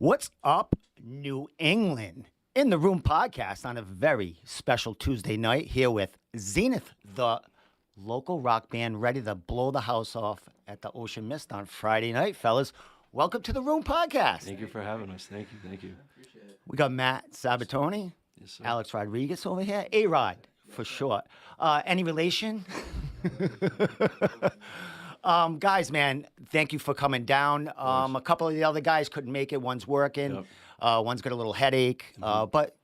What's up, New England? In the Room podcast on a very special Tuesday night here with Zeneth, the local rock band ready to blow the house off at the Ocean Mist on Friday night, fellas. Welcome to the Room podcast. Thank you for having us. Thank you. We got Matt Sabatoni, Yes, sir. Alex Rodriguez over here, A-Rod for short. Any relation? Guys, man, thank you for coming down. A couple of the other guys couldn't make it. One's working. One's got a little headache. But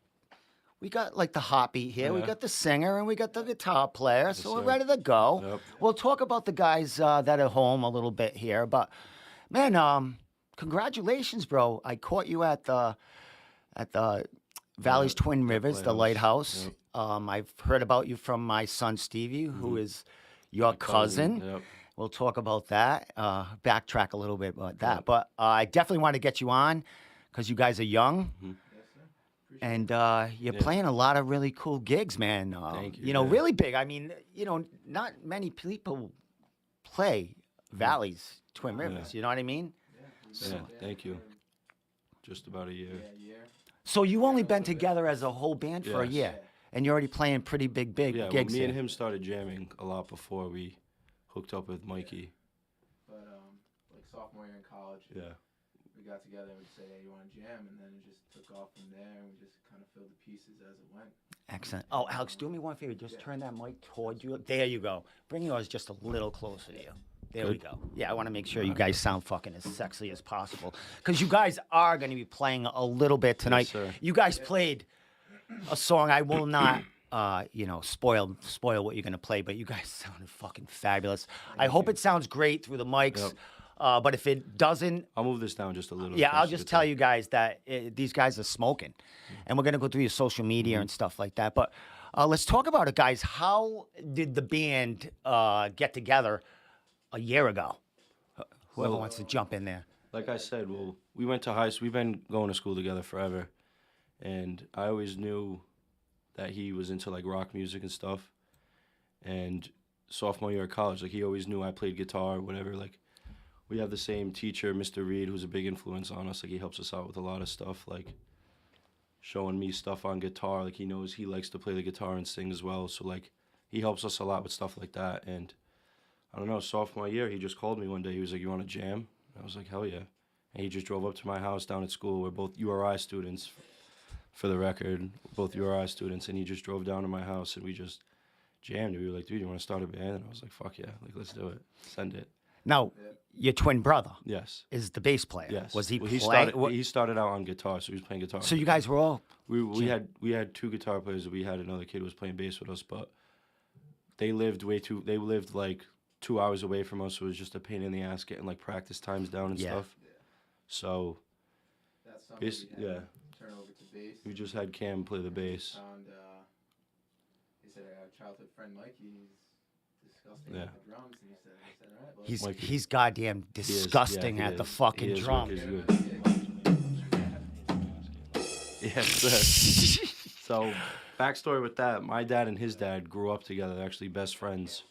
we got like the hot beat here. We got the singer and we got the guitar player. So we're ready to go. Yep. We'll talk about the guys that are home a little bit here. But, man, congratulations, bro. I caught you at the Valley's Twin Rivers, the lighthouse. Yep. I've heard about you from my son, Stevie, who is your cousin. Yep. We'll talk about that, backtrack a little bit about that. But I definitely want to get you on because you guys are young. And you're playing a lot of really cool gigs, man. Thank you. You know, really big. I mean, not many people play Valley's Twin Rivers. You know what I mean? Yeah, thank you. Just about a year. So you only been together as a whole band for a Yes. year. And you're already playing pretty big Yeah, well, gigs me here. and him started jamming a lot before we hooked up with Mikey. But like sophomore year in college, Yeah. we got together and we'd say, "Hey, you want to jam?" And then it just took off from there, and we just kind of filled the pieces as it went. Excellent. Oh, Alex, do me one favor. Just turn that mic toward you. There you go. Bring yours just a little closer to you. There we Good. go. Yeah, I want to make sure you guys sound fucking as sexy as possible. Because you guys are going to be playing a little bit tonight. sir. You guys played a song. I will not, spoil what you're going to play, but you guys sounded fucking fabulous. I hope it sounds great through the mics. But if it doesn't, I'll move this down just a little. yeah, I'll closer just to tell the- you guys that these guys are smoking, and we're gonna go through your social media and stuff like that. But let's talk about it, guys. How did the band get together a year ago? Whoever wants to jump in there. Like I said, well, we went to high school. We've been going to school together forever, and I always knew that he was into like rock music and stuff. And sophomore year of college, like he always knew I played guitar, whatever. Like we have the same teacher, Mr. Reed, who's a big influence on us. Like he helps us out with a lot of stuff, like showing me stuff on guitar. Like he knows he likes to play the guitar and sing as well. So like he helps us a lot with stuff like that. And I don't know, sophomore year, he just called me one day. He was like, "You want to jam?" I was like, "Hell yeah." And he just drove up to my house down at school. We're both URI students, for the record, both URI students. And he just drove down to my house and we just jammed. We were like, "Dude, you want to start a band?" And I was like, "Fuck yeah, like let's do it. Send it." Now, your twin brother Yes. is the bass player. Yes. Was he Well, playing? he started out on guitar, so he was playing guitar. So you guys were all. we had two guitar players. We had another kid who was playing bass with us, but they lived like 2 hours away from us, so it was just a pain in the ass getting like practice times down and Yeah. stuff. So That's something Bass- we had yeah. to turn over to bass. we just had Cam play the bass. Found, he said, "Our childhood friend Mikey, he's disgusting Yeah. at the drums." And he said, "All right, well, He's Mikey. goddamn He is- yeah, disgusting he at the is. fucking He is drum. wicked good. Yes, sir. So, backstory with that, my dad and his dad grew up together. They're actually best friends.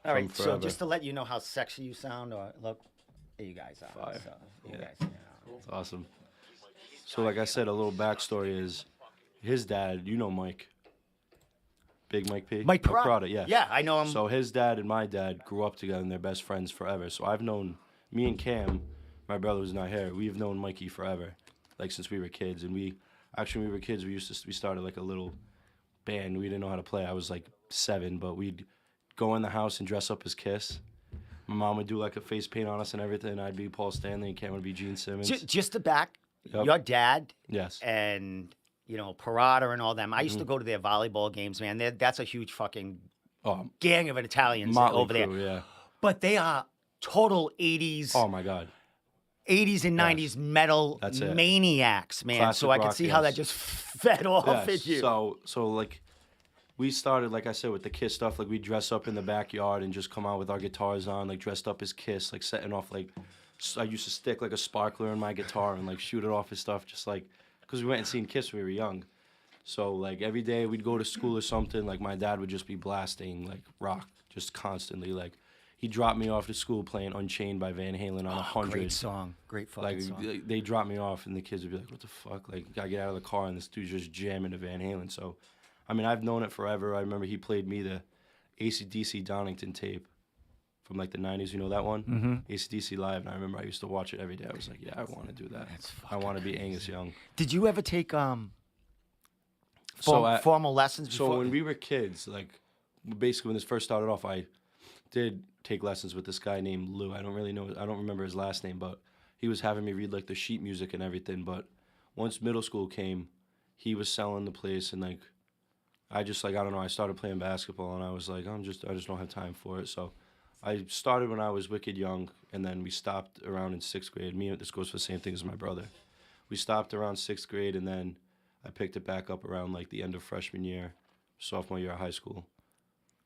All right, from so forever. just to let you know how sexy you sound, or look, there you guys are. Fire. So, you Yeah. guys, It's awesome. So, like I said, a little backstory is his dad, you know Mike. Big Mike P? Mike Parada. Parada, yeah. Yeah, I know him. So his dad and my dad grew up together and they're best friends forever. So I've known, me and Cam, my brother who's not here, we've known Mikey forever, like since we were kids. And when we were kids, we started like a little band. We didn't know how to play. I was like 7, but we'd go in the house and dress up as Kiss. My mom would do like a face paint on us and everything. I'd be Paul Stanley and Cam would be Gene Simmons. Just to back, Yep. your dad Yes. and, Parada and all them. I used to go to their volleyball games, man. That's a huge fucking Oh, gang of Italians Motley over there. Crue, yeah. But they are total 80s. Oh my God. 80s and 90s metal That's it. maniacs, man. Classic so I can rock, see how that yes. just fed off Yes, at you. So like we started, like I said, with the Kiss stuff. Like we dress up in the backyard and just come out with our guitars on, like dressed up as Kiss, like setting off like I used to stick like a sparkler in my guitar and like shoot it off and stuff, just like because we went and seen Kiss when we were young. So like every day we'd go to school or something, like my dad would just be blasting like rock just constantly. Like he dropped me off to school playing Unchained by Van Halen on 100. Great song. Great fucking Like song. they dropped me off, and the kids would be like, "What the fuck?" Like I get out of the car, and this dude's just jamming to Van Halen. So, I mean, I've known it forever. I remember he played me the AC/DC Donington tape from like the '90s. You know that one? Mm-hmm. AC/DC Live. And I remember I used to watch it every day. I was like, "Yeah, I want to do that. That's I want to be fucking Angus Young." Did you ever take So formal lessons before? So when we were kids, like basically when this first started off, I did take lessons with this guy named Lou. I don't really know. I don't remember his last name, but he was having me read like the sheet music and everything. But once middle school came, he was selling the place, and like I just like I don't know. I started playing basketball, and I was like, I just don't have time for it. So I started when I was wicked young, and then we stopped around in 6th grade. This goes for the same thing as my brother. We stopped around 6th grade, and then I picked it back up around like the end of freshman year, sophomore year of high school.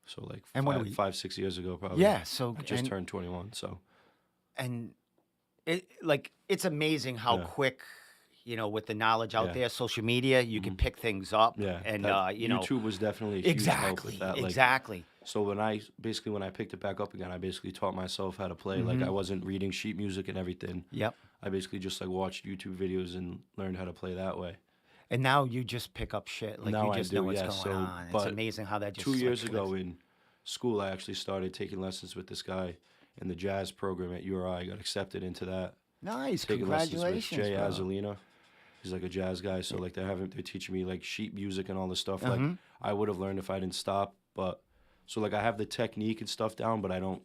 So like And when we- 5, 6 years ago probably. Yeah, so I just and, turned 21. So and it's amazing how Yeah. quick, with the knowledge out Yeah. there, social media, you can pick things up. yeah, And YouTube was definitely a huge help with that. Like, exactly. So when I picked it back up again, I basically taught myself how to play. Like I wasn't reading sheet music and everything. Yep. I basically just like watched YouTube videos and learned how to play that way. And now you just pick up shit. Like Now you I just do, know what's yeah, going so- on. It's but amazing how that just 2 years like, ago clicks. in school, I actually started taking lessons with this guy in the jazz program at URI. I got accepted into that. Nice. Taking lessons with Congratulations, Jay bro. Azulina. He's like a jazz guy, so like they're teaching me like sheet music and all this stuff. Uh-huh. Like I would have learned if I didn't stop, but so like I have the technique and stuff down, but I don't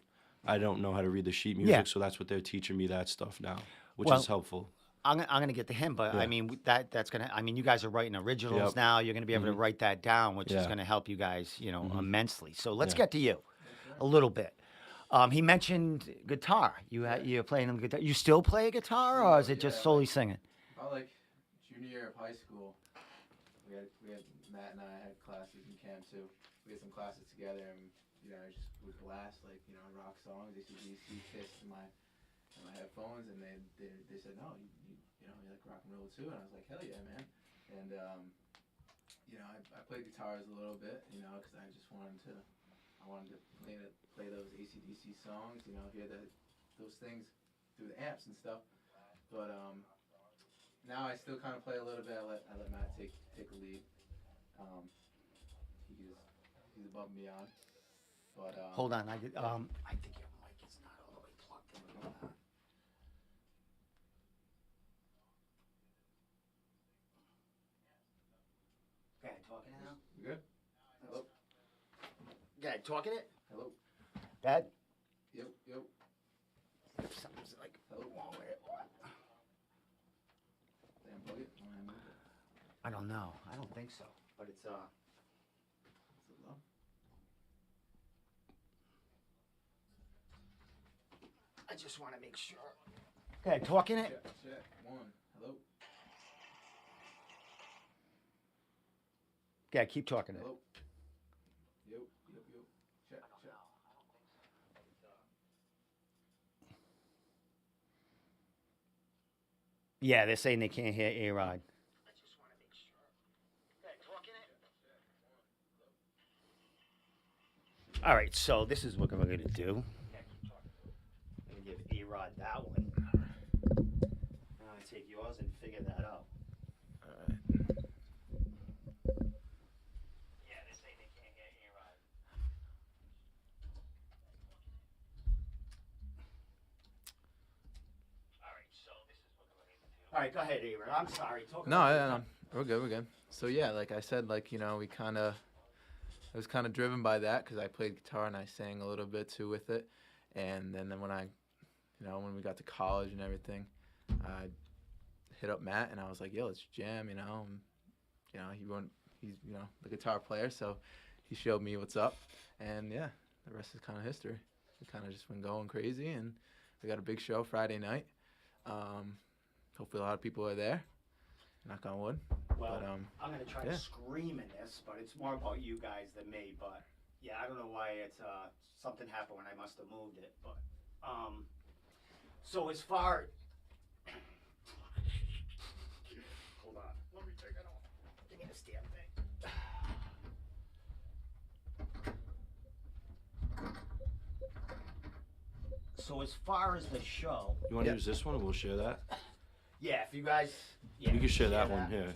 know how to read the sheet music. Yeah. So that's what they're teaching me that stuff now, which Well, is helpful. I'm gonna get to him, but I Yeah. mean that's gonna. I mean, you guys are writing originals Yep. now. You're gonna be able to write that down, which is Yeah. gonna help you guys, immensely. So let's Yeah. get to you a little bit. He mentioned guitar. You're playing on the guitar. You still play a guitar, or is it just Yeah, solely singing? About like junior year of high school, we had Matt and I had classes in camp too. We had some classes together, and I just would blast like rock songs, AC/DC, Kiss in my headphones, and they said no, you like rock and roll too, and I was like hell yeah man, and I played guitars a little bit, because I just wanted to play those AC/DC songs, hear those things through the amps and stuff, but now I still kind of play a little bit. I let Matt take the lead. He's above and beyond. But Hold on, I think your mic is not all the way plugged in. Hold on. Okay, talking it now. You good? Hello. Okay, talking it. Hello. Dad. Yep. Something's like Hello. wrong with it. Damn, plug it. Wanna move it? I don't know. I don't think so. But it's Is it low? I just want to make sure. Okay, talking it. Check. One. Hello. Okay, keep talking it. Hello. Yep. Check. Yeah, they're saying they can't hear A-Rod. I just want to make sure. Okay, talking it. All right, so this is what we're going to do. I'm going to give A-Rod that one. I'm going to take yours and figure that out. All right. Yeah, they're saying they can't hear A-Rod. All right, so this is what we're going to do. All right, go ahead, A-Rod. I'm sorry. Talk No, about no, we're good. So yeah, like I said, I was kind of driven by that because I played guitar and I sang a little bit too with it, and then when when we got to college and everything, I hit up Matt and I was like, yo, let's jam, he's the guitar player, so he showed me what's up, and yeah, the rest is kind of history. We kind of just been going crazy, and we got a big show Friday night. Hopefully a lot of people are there. Knock on wood. Well, But, I'm going to try to scream in this, but it's more about you guys than me. But yeah, I don't know why it's something happened when I must have moved it. But so as far hold on, let me take it off. Give me this damn thing. So as far as the show, You want to use this one, and we'll share that. yeah, if you guys, yeah, We can share that one here.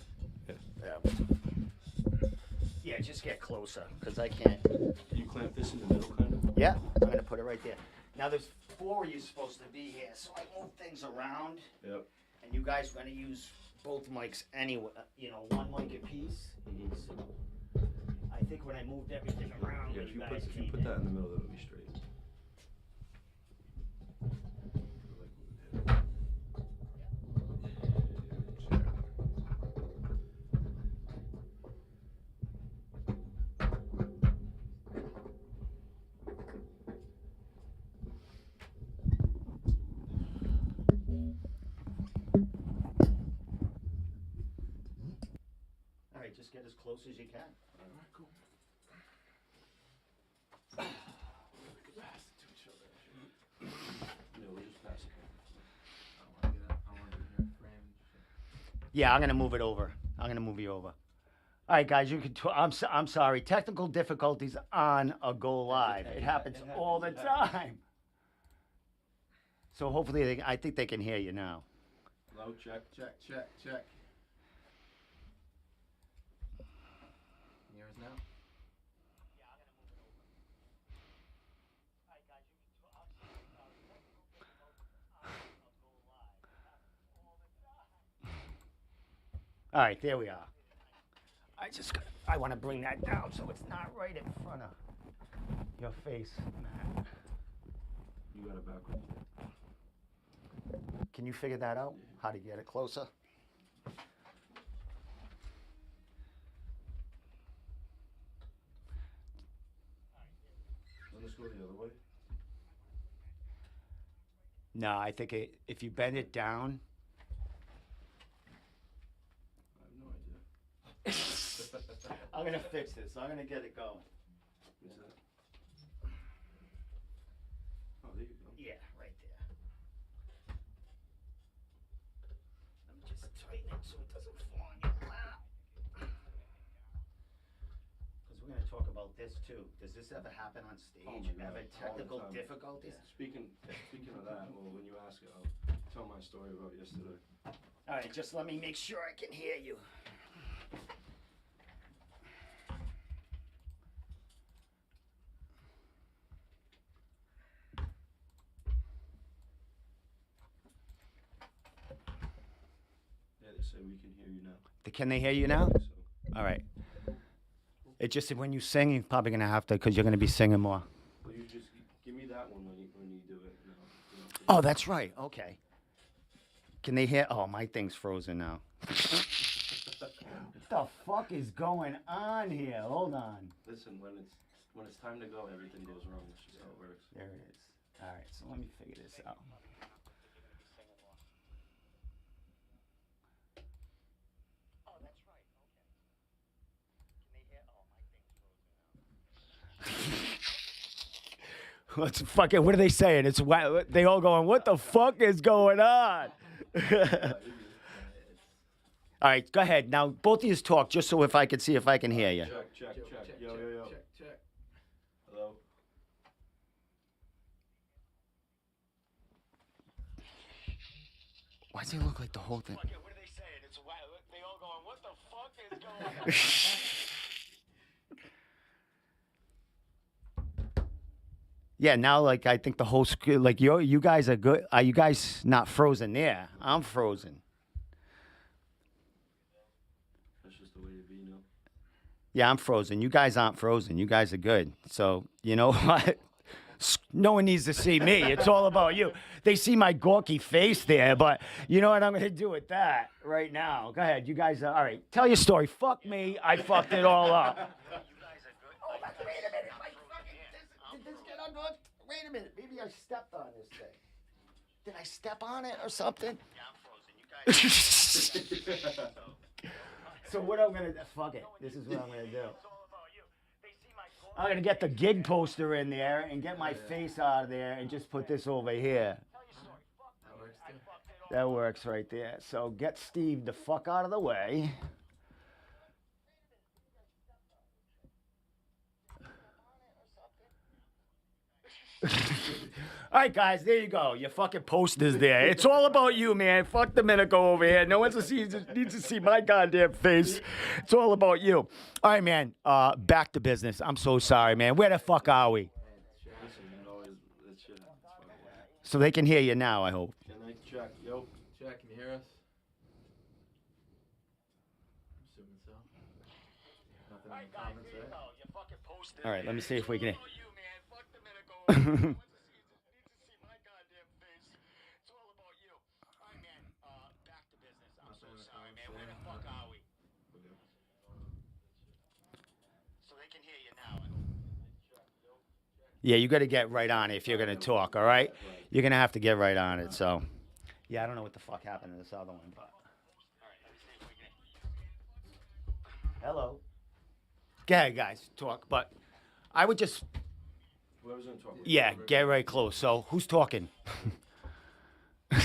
Yeah, just get closer, because I can't. Can you clamp this in the middle, kind of? Yeah, I'm gonna put it right there. Now there's 4 of you supposed to be here, so I move things around, Yep. and you guys are gonna use both mics anyway. You know, one mic apiece. So I think when I moved everything around, Yeah, when if you you guys put came in. that in the middle, that'll be straight. All right, just get as close as you can. All right, cool. Yeah, we'll just pass it. I want to get in here framed. Yeah, I'm gonna move it over. I'm gonna move you over. All right, guys, you can. I'm sorry. Technical difficulties on a go live. It happens all the time. So hopefully, I think they can hear you now. Low check. Check. Can you hear us now? All right, there we are. I want to bring that down so it's not right in front of your face, Matt. You got it backwards. Can you figure that out? How to get it closer? Let's go the other way. No, I think if you bend it down. I have no idea. I'm gonna fix this. I'm gonna get it going. Is that? Oh, there you go. Yeah, right there. Let me just tighten it so it doesn't fall on your lap. Because we're gonna talk about this too. Does this ever happen on stage? Oh my God, Ever all the technical time. difficulties? Speaking of that, well, when you ask it, I'll tell my story about yesterday. All right, just let me make sure I can hear you. Yeah, they say we can hear you now. Can they hear you now? So, All right. It's just that when you sing, you're probably gonna have to, because you're gonna be singing more. well, you just give me that one when you do it. Oh, that's right. Okay. Can they hear? Oh, my thing's frozen now. What the fuck is going on here? Hold on. Listen, when it's time to go, everything goes wrong. That's just how it works. There it is. All right, so let me figure this out. Oh, that's right. Okay. Can they hear? Oh, my thing's frozen now. Let's fucking. What are they saying? It's they all going. What the fuck is going on? All right, go ahead. Now both of you talk, just so if I can see if I can hear you. Check. Yo. Check. Hello. Why does it look like the whole thing? What are they saying? It's they all going, what the fuck is going on? Yeah, now like I think the whole school, like you guys are good. Are you guys not frozen there? I'm frozen. That's just the way to be, you know. Yeah, I'm frozen. You guys aren't frozen. You guys are good. So you know what? No one needs to see me. It's all about you. They see my gawky face there, but you know what I'm gonna do with that right now? Go ahead. You guys are all right. Tell your story. Fuck me. I fucked it all up. Wait a minute. Did this get unhooked? Wait a minute. Maybe I stepped on this thing. Did I step on it or something? Yeah, I'm frozen. You guys. So what I'm gonna fuck it. This is what I'm gonna do. It's all about you. They see my I'm gonna get the gig poster in there and get my face out of there and just put this over here. Tell your story. Fuck That works too. That works right there. So get Steve the fuck out of the way. All right, guys, there you go. Your fucking poster's there. It's all about you, man. Fuck the Minico over here. No one needs to see my goddamn face. It's all about you. All right, man. Back to business. I'm so sorry, man. Where the fuck are we? Listen, man, always that shit happens. By the way. So they can hear you now, I hope. Can I check? Yo. Jack, can you hear us? I'm assuming so. Nothing in the comments, right? All right, let me see if we can. Yeah, you got to get right on it if you're going to talk, all right? You're going to have to get right on it, so. Yeah, I don't know what the fuck happened to this other one, but. Hello. Go ahead, guys, talk, but I would just, Whoever's gonna talk. yeah, get right close. So, who's talking? Yeah.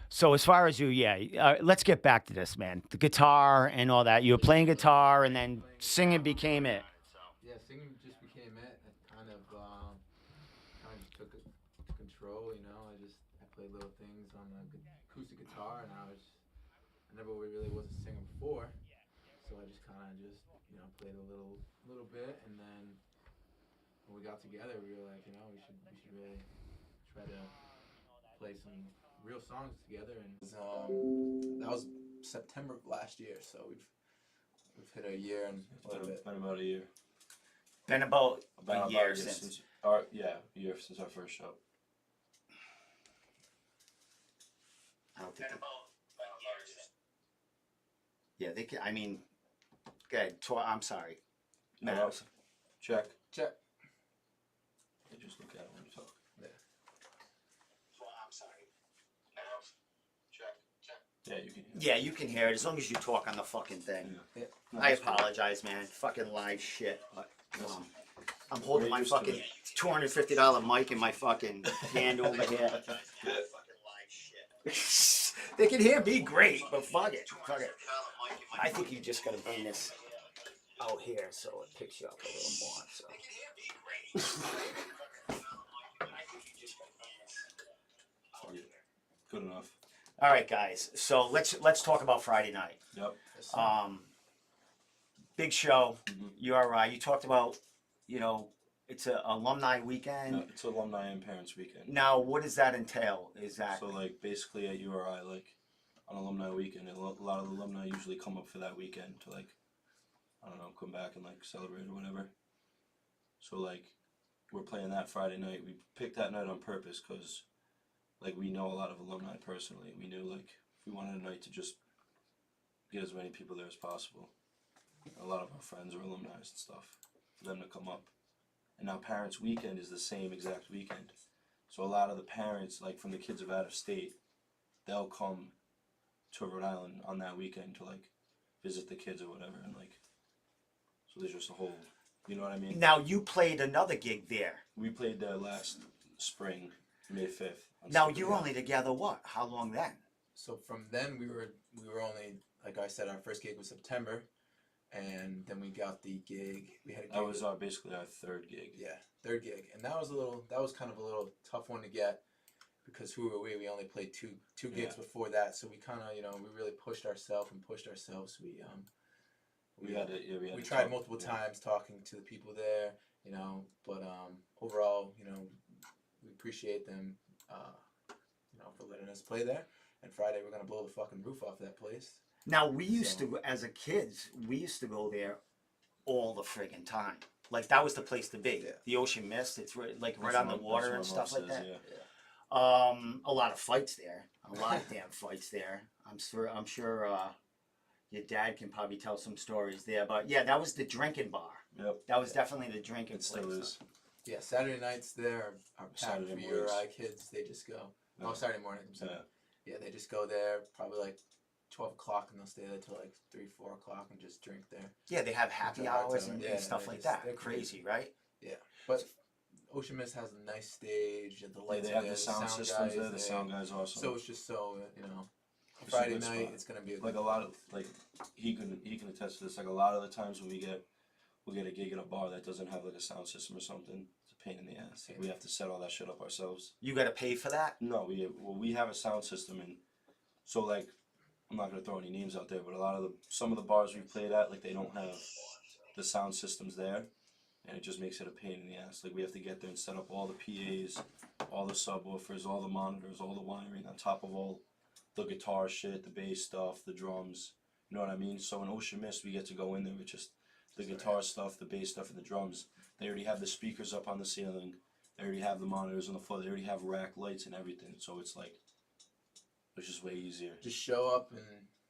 So, as far as you, yeah, let's get back to this, man. The guitar and all that. You were playing guitar, and then singing became it. Yeah, singing just became it. It kind of just took control, you know. I played little things on the acoustic guitar, and I never really was a singer before, so I just played a little bit, and then when we got together, we were like, you know, we should really try to play some real songs together, and that was September of last year, so we've hit a year and a little bit. Been about a year. Been about About a year since. a year since our first show. I don't think. Yeah, they can. I mean, go ahead. I'm sorry. Matt. Matt. Check. Check. They just look at it when you talk. Yeah, you can. Yeah, you can hear it as long as you talk on the fucking thing. Yeah. I apologize, man. Fucking live shit. But, I'm holding my We're used to fucking it. $250 mic in my fucking hand over here. They can hear me great, but fuck it. Fuck it. I think you just gotta bring this out here so it picks you up a little more. So. Good enough. All right, guys. So let's talk about Friday night. Yep. Big show. Mhm. URI. You talked about, it's an alumni weekend. No, it's alumni and parents weekend. Now, what does that entail exactly? So like basically at URI, like on alumni weekend, a lot of the alumni usually come up for that weekend to like, I don't know, come back and like celebrate or whatever. So like, we're playing that Friday night. We picked that night on purpose because like we know a lot of alumni personally. We knew like if we wanted a night to just get as many people there as possible. A lot of our friends are alumni and stuff, for them to come up. And now Parents Weekend is the same exact weekend. So a lot of the parents, like from the kids of out of state, they'll come to Rhode Island on that weekend to like visit the kids or whatever, and like, so there's just a whole, you know what I mean? Now, you played another gig there. We played there last spring, May 5th. Now, you were only together what? How long then? So from then we were only, like I said, our first gig was September, and then we got the gig. We had a gig. That was basically our third gig. Yeah, third gig, and that was kind of a little tough one to get because who were we? We only played two gigs before that, so we kind of we really pushed ourselves. We tried multiple times talking to the people there, but overall, we appreciate them, for letting us play there. And Friday we're gonna blow the fucking roof off that place. Now, we used to, as a kids, we used to go there all the friggin' time. Like, that was the place to be. Yeah. The Ocean Mist, it's right That's on the what- water and that's stuff what like Mom that. says, yeah. A lot of fights there. A lot of damn fights there. I'm sure your dad can probably tell some stories there. But yeah, that was the drinking bar. Yep. That was definitely the drinking It still place. is. Yeah, Saturday nights there are packed Saturday for mornings. URI kids. They just go. Yeah. Oh, Saturday morning. I'm sorry. Yeah. Yeah, they just go there probably like 12 o'clock and they'll stay there till like 3, 4 o'clock and just drink there. Yeah, they have happy It's a hard hours time. and Yeah, stuff they're like just- that. they're Crazy, right? Yeah, but Ocean Mist has a nice stage and the Yeah, lights they are have there, the sound guy systems is there. The sound guy's awesome. So it's just so It's a Friday good night spot. it's gonna be a Like good a lot of like he can attest to this. Like a lot of the times when we'll get a gig at a bar that doesn't have like a sound system or something, the pain in the ass. Like, we have to set all that shit up ourselves. You got to pay for that? No, we have a sound system, and so like I'm not gonna throw any names out there, but some of the bars we played at, like they don't have the sound systems there, and it just makes it a pain in the ass. Like we have to get there and set up all the PAs, all the subwoofers, all the monitors, all the wiring on top of all the guitar shit, the bass stuff, the drums. You know what I mean? So in Ocean Mist, we get to go in there with just the guitar stuff, the bass stuff, and the drums. They already have the speakers up on the ceiling. They already have the monitors on the floor. They already have rack lights and everything. So it's like, it's just way easier. Just show up and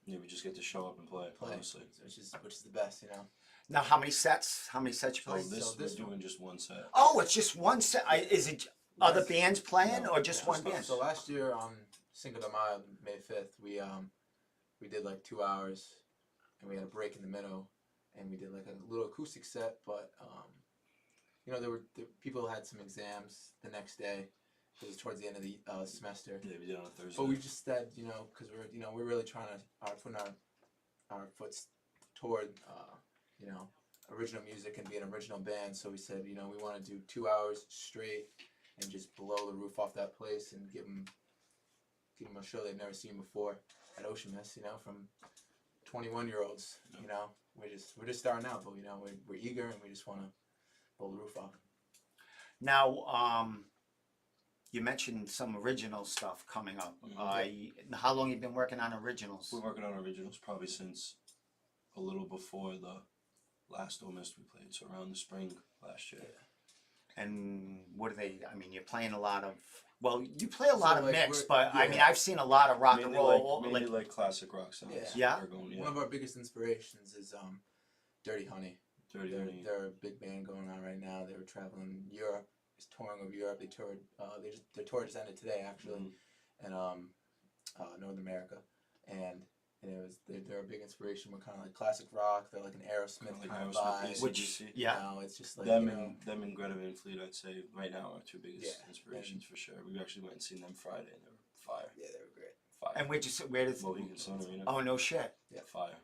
Yeah, we just get to show up and play. Honestly. which is the best, you know. Now, how many sets? How many sets you So play? this we're doing just one set. Oh, it's just one set. Is it other bands playing or just Yeah. one band? So last year on Cinco de Mayo, May 5th, we did like 2 hours, and we had a break in the middle, and we did like a little acoustic set. But you know, the people had some exams the next day. It was towards the end of the semester. Yeah, we did on a Thursday. But we just said, you know, because we're really trying to put our foot toward you know, original music and be an original band. So we said, you know, we want to do 2 hours straight and just blow the roof off that place and give them a show they've never seen before at Ocean Mist. You know, from 21-year-olds. You know, we're just starting out, but you know, we're eager and we just want to blow the roof off. Now, you mentioned some original stuff coming up. How long you been working on originals? We're working on originals probably since a little before the last O Mist we played, so around the spring last year. And what are they? I mean, you're playing a lot of. Well, you play a lot of like, mix, but I mean, yeah. I've seen a lot of rock and Mainly roll. mainly like classic rock sounds. Yeah. We're going, One of our biggest inspirations is Dirty Honey. Dirty Honey. They're a big band going on right now. They were traveling Europe, just touring over Europe. They toured. Their tour just ended today, actually, and North America, and it was they're a big inspiration. We're kind of like classic rock. They're like an Aerosmith Like kind of Aerosmith, vibe. Which yeah. You know, it's just like them you know, and Greta Van Fleet, I'd say right now are two biggest Yeah, inspirations for sure. We actually went and seen them Friday, and they were fire. yeah, they were great. Fire. And where does? Mohegan Sun Arena. Oh no shit! Yeah. Fire.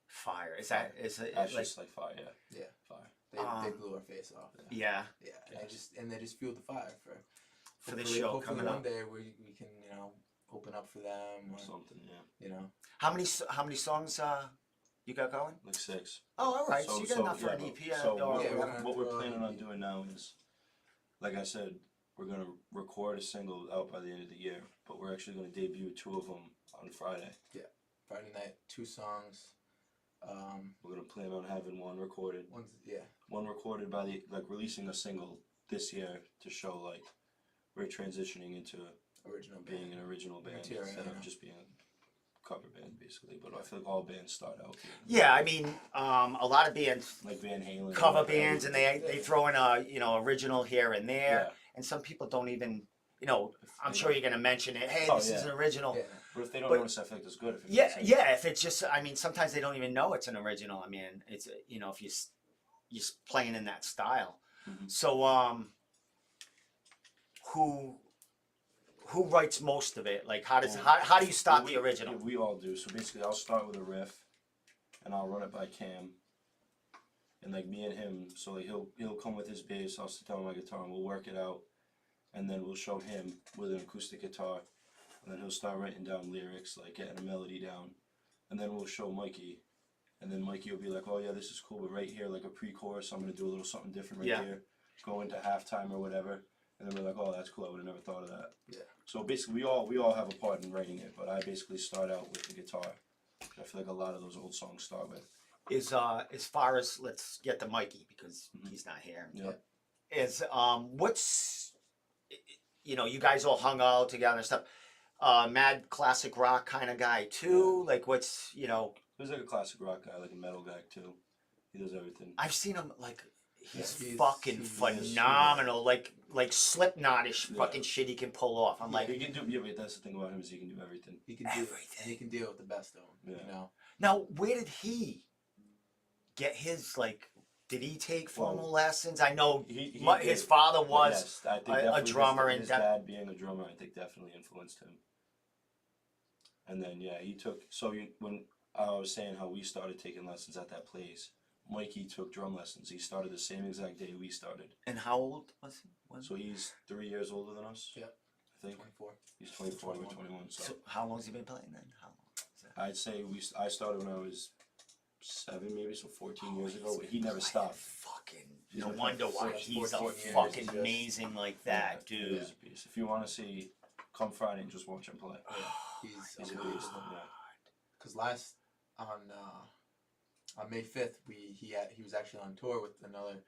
Fire. Is that? Is it That's like? just like fire. Yeah. Yeah. Fire. They blew our face off. Yeah. Yeah, and they just fueled the fire For the hopefully- show hopefully coming one up. day we can open up for them or Something. Yeah. How many songs you got going? Like 6. Oh, all right. So you got enough for an EP. So or- yeah, what we're throw planning an on EP. doing now is, like I said, we're gonna record a single out by the end of the year, but we're actually gonna debut 2 of them on Friday. Friday night, 2 songs. We're gonna plan on having one recorded by releasing a single this year to show like we're transitioning into original band. being an original band Material, instead yeah. of just being a cover band basically. But I feel like all bands start out Yeah, I mean, a lot of bands like Van Halen, cover like bands, and they throw in a original here and there, Yeah. and some people don't even. I'm sure you're gonna mention it. Hey, Oh, this is yeah. an original. Yeah. But if they don't But- notice, I feel like that's good. If it Yeah, makes sense. yeah. If it's just, I mean, sometimes they don't even know it's an original. I mean, it's if you're playing in that style. Mhm. So, who writes most of it? Like, how do you start the original? Yeah, we all do. So basically, I'll start with a riff, and I'll run it by Cam. And like me and him, so like he'll come with his bass. I'll sit down with my guitar, and we'll work it out. And then we'll show him with an acoustic guitar, and then he'll start writing down lyrics, like getting a melody down. And then we'll show Mikey, and then Mikey will be like, "Oh yeah, this is cool, but right here, like a pre-chorus, I'm gonna do a little something different right Yeah. here, go into halftime or whatever." And then we're like, "Oh, that's cool. I would have never thought of that." Yeah. So basically, we all have a part in writing it, but I basically start out with the guitar. I feel like a lot of those old songs start with. Is as far as let's get to Mikey because he's not here. Yep. Is what's you guys all hung out together and stuff. Mad classic rock kind of guy too. Like what's He's like a classic rock guy, like a metal guy too. He does everything. I've seen him like he's Yeah, fucking he's phenomenal. Like Slipknot-ish Yeah. fucking shit he can pull off. I'm like, He can do. Yeah, but that's the thing about him is he can do everything. He can Everything. He can deal with the best of them. Yeah. now where did he get his like? Did he take formal lessons? I know his did. father But was yes, I think a definitely drummer, his and dad being a drummer, I think definitely influenced him. And then he took. So when I was saying how we started taking lessons at that place, Mikey took drum lessons. He started the same exact day we started. And how old was he? So he's 3 years older than us. Yeah. I think 24. he's 24. We're 21. So how long has he been playing then? How long? I'd say I started when I was 7, maybe, so 14 years ago. But he never stopped. Fucking He's no been wonder playing why for he's a 14 years, fucking just- amazing like that, Yeah, dude. He's a beast. If you want to see, come Friday and just watch him play. He's He's a beast. Yeah. Because last on May 5th, he was actually on tour with another.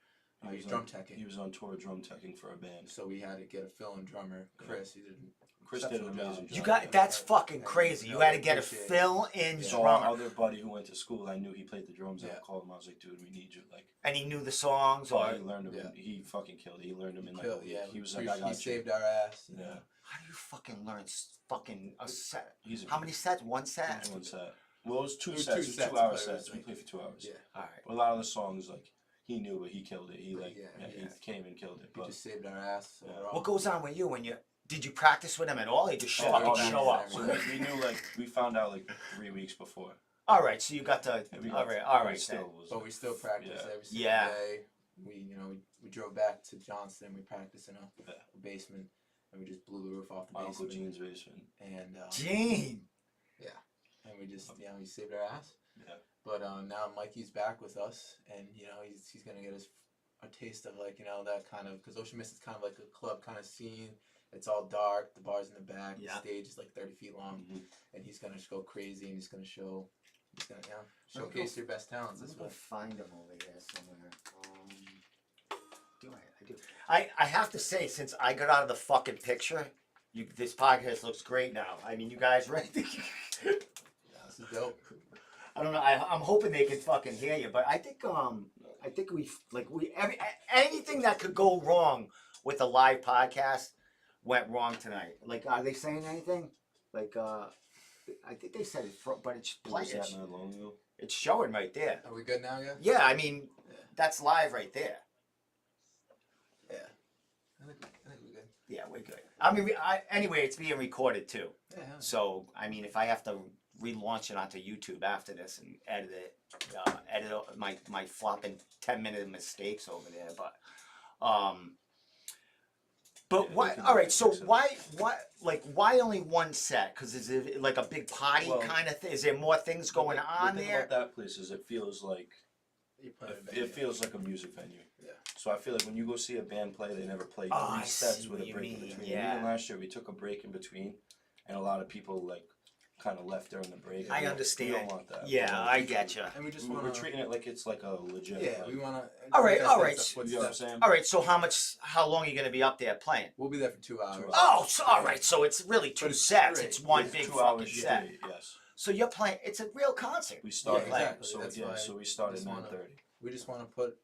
He was drum teching. He was on tour drum teching for a band. So we had to get a fill-in drummer, Chris. He did an Chris did an exceptional amazing job. You job. got that's fucking And, crazy. you You know, had to get a appreciate it. fill-in So our drummer, other buddy who went to school, I knew he played the drums, and I Yeah. called him. I was like, "Dude, we need you." Like, and he knew the songs. oh, Or he learned them. Yeah. He fucking killed it. He learned them in like Kill- a week. yeah, He was he like, "I got you." saved our ass. You Yeah. know? how do you fucking learn fucking a set? He's a How many sets? One set. One set. Well, it was two It was sets. two It was sets, 2-hour but it sets. was We like- played for 2 hours. Yeah. All right. A lot of the songs, like, he knew it. He killed it. He But like, yeah, he yeah. came and killed it. He But just saved our ass. Yeah. overall. What goes on with you when you did you practice with him at all? Or you just Yeah, fucking all show that. up. So we knew, like, we found out like 3 weeks before. All right, so you got to. And we All got- right, all we right. Still then. was, But we still practice Yeah. every single Yeah. day. We drove back to Johnston. We practiced in a Yeah. basement, and we just blew the roof off the my Uncle basement. Gene's basement. And Gene. we just we saved our ass. Yeah. But now Mikey's back with us, and he's gonna get us a taste of like that kind of, because Ocean Mist is kind of like a club kind of scene. It's all dark. The bar's in the back. Yeah. The stage is like 30 feet long, Mhm. and he's gonna just go crazy, and he's gonna showcase your best talents Let's this go way. find him over here somewhere. I do. I have to say, since I got out of the fucking picture, this podcast looks great now. I mean, you guys ready? This is dope. I don't know. I'm hoping they can fucking hear you, but I think anything that could go wrong with a live podcast went wrong tonight. Like, are they saying anything? Like, I think they said it, but it's Was playing. that not long ago? It's showing right there. Are we good now, guys? Yeah, I mean, Yeah. that's live right there. Yeah. I think we're good. Yeah, we're good. I mean, anyway, it's being recorded too. Yeah. So, I mean, if I have to relaunch it onto YouTube after this and edit it, edit out my flopping 10-minute mistakes over there, but Yeah, why? they can All right, so fix it. why only one set? Because is it like a big party Well, kind of thing? Is there more things going on the thing there? about that place is it feels like You played a venue. it feels like a music venue. Yeah. So I feel like when you go see a band play, they never play Oh, I 3 sets see with what a you break in mean, between. yeah. Even last year, we took a break in between, and a lot of people like kind of left during the break. I We don't- understand. We don't want that. Yeah, We I get you. And we just We're want treating it like it's like a legit. Yeah, like, we want to. All right, all right. you know what I'm saying? All right, so how long are you going to be up there playing? We'll be there for 2 hours. 2 hours. Oh, so, all right. So it's really two But it's sets. straight. It's one Yeah, big 2 fucking hours set. straight, yes. So you're playing. It's a real concert. We started. Yeah, exactly. So That's yeah, why so we started just wanna- 9:30. We just want to put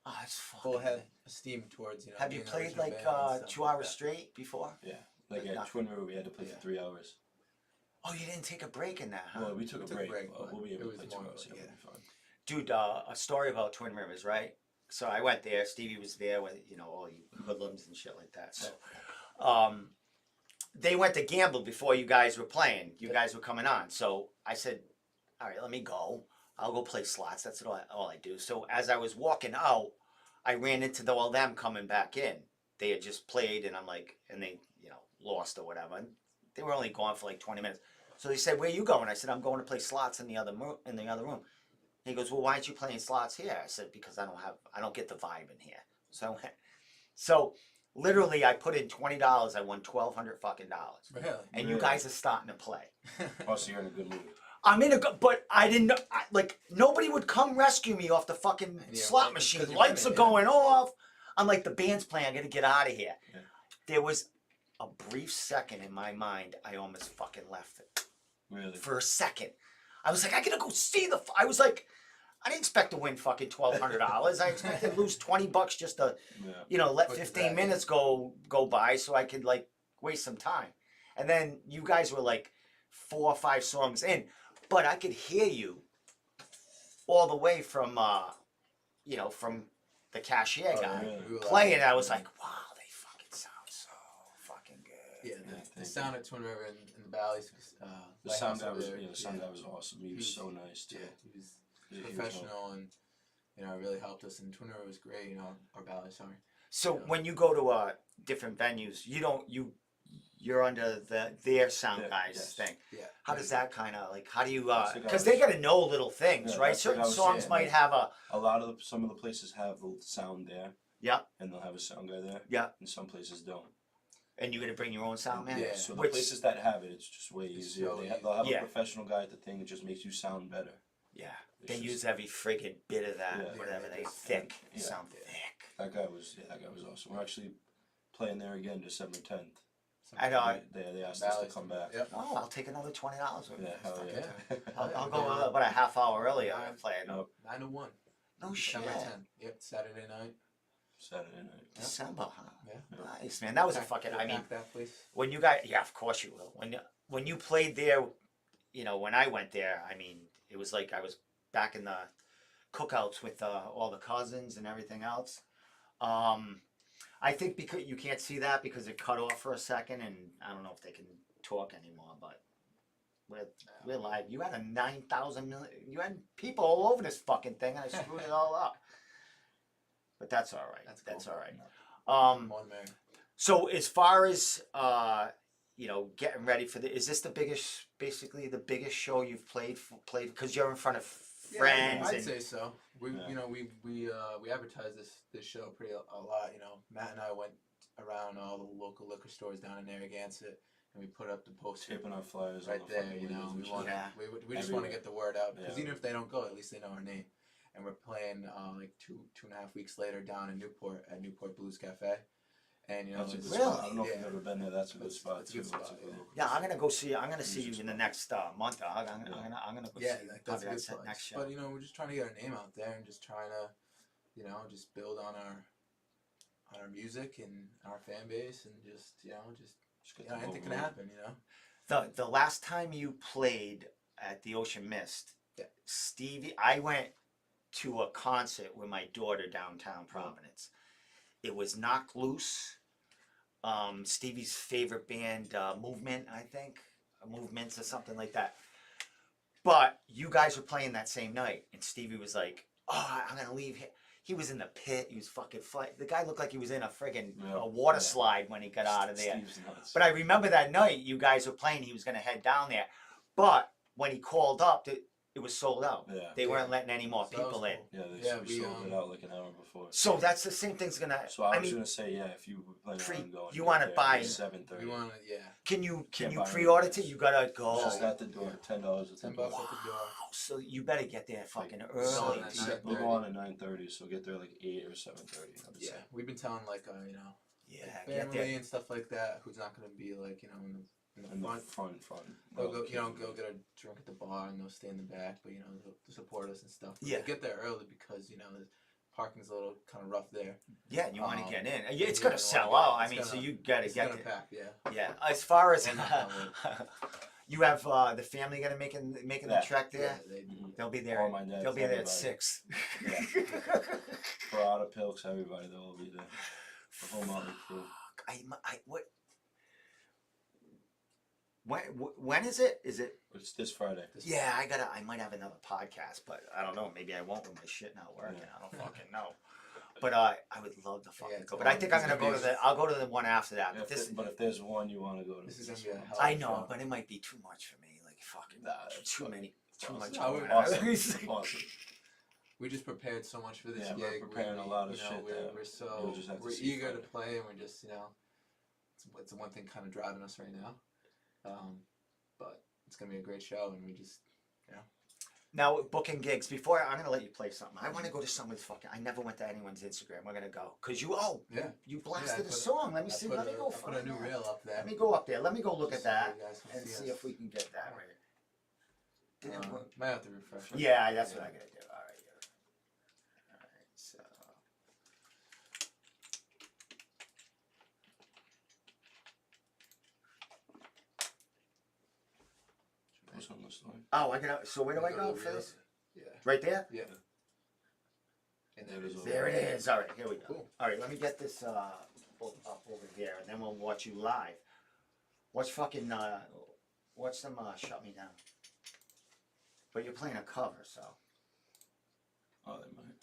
Oh, that's full fucking. head of steam towards Have you being an played original like band and stuff 2 like hours that. straight before? Yeah, like at Nothing. Twin River, we had to play Yeah. for 3 hours. Oh, you didn't take a break in that, huh? Well, we took a break, but but we'll be able it to play was 2 more hours. like, Yeah, yeah. we'll be fine. Dude, a story about Twin Rivers, right? So I went there. Stevie was there with all you hoodlums and shit like that. So, they went to gamble before you guys were playing. You guys were coming on. So I said, all right, let me go. I'll go play slots. That's all I do. So as I was walking out, I ran into all them coming back in. They had just played, and I'm like, and they, lost or whatever. And they were only gone for like 20 minutes. So they said, where you going? I said, I'm going to play slots in the other room. He goes, well, why aren't you playing slots here? I said, because I don't get the vibe in here. So literally I put in $20. I won $1,200 fucking dollars. Really? And you guys are starting to play. Oh, so you're in a good mood. I'm in but I didn't know, nobody would come rescue me off the fucking Yeah, slot like, machine. 'cause you're Lights are winning, yeah. going off. I'm like, the band's playing. I got to get out of here. Yeah. There was a brief second in my mind. I almost fucking left it Really? for a second. I was like, I got to go see I was like, I didn't expect to win fucking $1,200. I expected to lose $20 just to, Yeah. let Put it 15 back in. minutes go by so I could waste some time. And then you guys were like 4 or 5 songs in, but I could hear you all the way from from the cashier Oh, guy really? We were playing. like- I was like, wow, they fucking sound so fucking good. Yeah, Yeah, the thank sound at Twin River in the valleys. The sound guy Lighthouse was over there, the sound guy was awesome. He was so nice too. Yeah, he was He was a huge help. professional, and you know, it really helped us. And Twin River was great, you know, or Valley, sorry. So Yeah. when you go to different venues, you're under their sound Yeah, guys yes. thing. Yeah. How does that kind of like? How do you? That's like Because I they was- got to know little things, Yeah, right? that's like Certain I was songs saying, might like- have a some of the places have the sound there, yeah, and they'll have a sound guy there, yeah, and some places don't. and you got to bring your own sound man. Yeah. So the Which- places that have it, it's just way It's easier. so They'll have Yeah. a professional guy at the thing. It just makes you sound better. Yeah, It's they just- use every friggin' bit of that, Yeah. whatever Yeah, they just- thick, yeah. sound Yeah. thick. That guy was awesome. We're actually playing there again December 10th. I know. They asked us to Valley's come coming. back. Yep. Oh, I'll take another $20. Yeah, hell yeah. I'll go about a half hour earlier and play it. Nope. 9 to 1. No shit. December 10th. Yep, Saturday night. Saturday night. December, huh? Yeah. Nice, man. That was a Pack- fucking. we'll I mean, pack that place. when you got, yeah, of course you will. When you played there, you know, when I went there, I mean, it was like I was back in the cookouts with all the cousins and everything else. I think because you can't see that because it cut off for a second, and I don't know if they can talk anymore, but we're live. You had a 9,000 million. You had people all over this fucking thing, and I screwed it all up. But that's all right. That's cool. all right. More the merrier. So as far as you know, getting ready for is this the biggest, basically the biggest show you've played because you're in front of friends I'd and say so. We Yeah. you know we advertised this show pretty a lot. You know, Matt and I went around all the local liquor stores down in Narragansett, and we put up the poster Taping our flyers right on the there. fucking You know, windows and we shit. want Yeah. we just want to Everywhere. get the word out because Yeah. even if they don't go, at least they know our name. And we're playing like two and a half weeks later down in Newport at Newport Blues Cafe, and you know That's a good it's- spot. I don't know if yeah. you've ever been there. That's a good It's- spot it's a too. good spot, It's a good yeah. little- yeah, I'm gonna go see. I'm gonna see you Music in the spot. next month. I'm gonna go Yeah, see you. like, that's Probably a good that's place. next show. But you know, we're just trying to get our name out there and just trying to, you know, just build on our music and our fan base and just you know just Just get you know, the anything ball can rolling. happen. You know. The last time you played at the Ocean Mist, Yeah. Stevie, I went to a concert with my daughter downtown Providence. It was Knocked Loose, Stevie's favorite band, Movement, I think, Movements or something like that. But you guys were playing that same night, and Stevie was like, "Oh, I'm gonna leave here." He was in the pit. He was fucking flight. The guy looked like he was in a friggin' Yeah. a water Yeah. slide when he got out of there. Steve's nuts. But I remember that night you guys were playing. He was going to head down there, but when he called up, it was sold out. Yeah. They weren't letting any more So that was people in. cool. Yeah, Yeah, we we, sold it out like an hour before. So that's the same thing's gonna. So I was mean, gonna say, yeah, if you were planning on going, you wanna buy- 7:30. We want to can you Can't buy pre-order anything. it? You gotta go. Just at the door, $10 at the $10 door. at the door. So you better get there fucking Like, early. so to that's get- We'll 9:30. go on at 9:30, so get there like 8 or 7:30. I would Yeah, say. we've been telling like you know yeah, like, get family there. and stuff like that who's not going to be like you know in the In the front. front. They'll All go, the you know, kids go will get a drink at the bar and they'll stay in the back, but you know, they'll support us and stuff. But Yeah. they get there early because you know the parking's a little kind of rough there. Yeah, and you want to get in. Yeah, it's yeah, gonna you sell wanna get out. in. I It's mean, so gonna- you gotta It's get gonna there. pack, yeah. Yeah, as far as And you have the family gonna making the Yeah. trek there. Yeah, they, Mhm. They'll be there. All my dads, They'll be there at everybody. 6. Parada, Pilks, everybody, they'll all be there. The whole Motley crew. What? When is it? Is it? It's this Friday. Yeah, I might have another podcast, but I don't know. Maybe I won't with my shit not working. Yeah. I don't fucking know. But I would love to fucking Yeah, go. But I think I'm it's gonna gonna go to be- I'll go to the one after that. Yeah, But this, but if there's one you want to go to, This is it's gonna be a this hell I of a know, show. but it might be too much for me. Like fucking Nah, it's too fine. many, too Awesome. much. No, going we're- on. Awesome. Awesome. We just prepared so much for this Yeah, we're gig. preparing a lot of you know, shit We're, that we're so you'll just have to we're see eager to Friday. play, and we're just you know, it's the one thing kind of driving us right now. But it's gonna be a great show, and we just Now booking gigs. Before I'm gonna let you play something. I want to go to someone's fucking. I never went to anyone's Instagram. We're gonna go because you yeah. you blasted put a a- song. Let me I see. put Let me go I put a find new that. reel up there. Let me go up there. Let me go look at just so that you guys can and see see us. if we can get that right. Might have to refresh it. Yeah, that's what I gotta do. All right. All right. So. Post on this line. Oh, I gotta. So where do I go to for the this? Yeah. Right there. Yeah. And There it is. There it is. All right, here we go. Cool. All right, let me get this up over here, and then we'll watch you live. Watch fucking watch them shut me down. But you're playing a cover, so Oh, they might.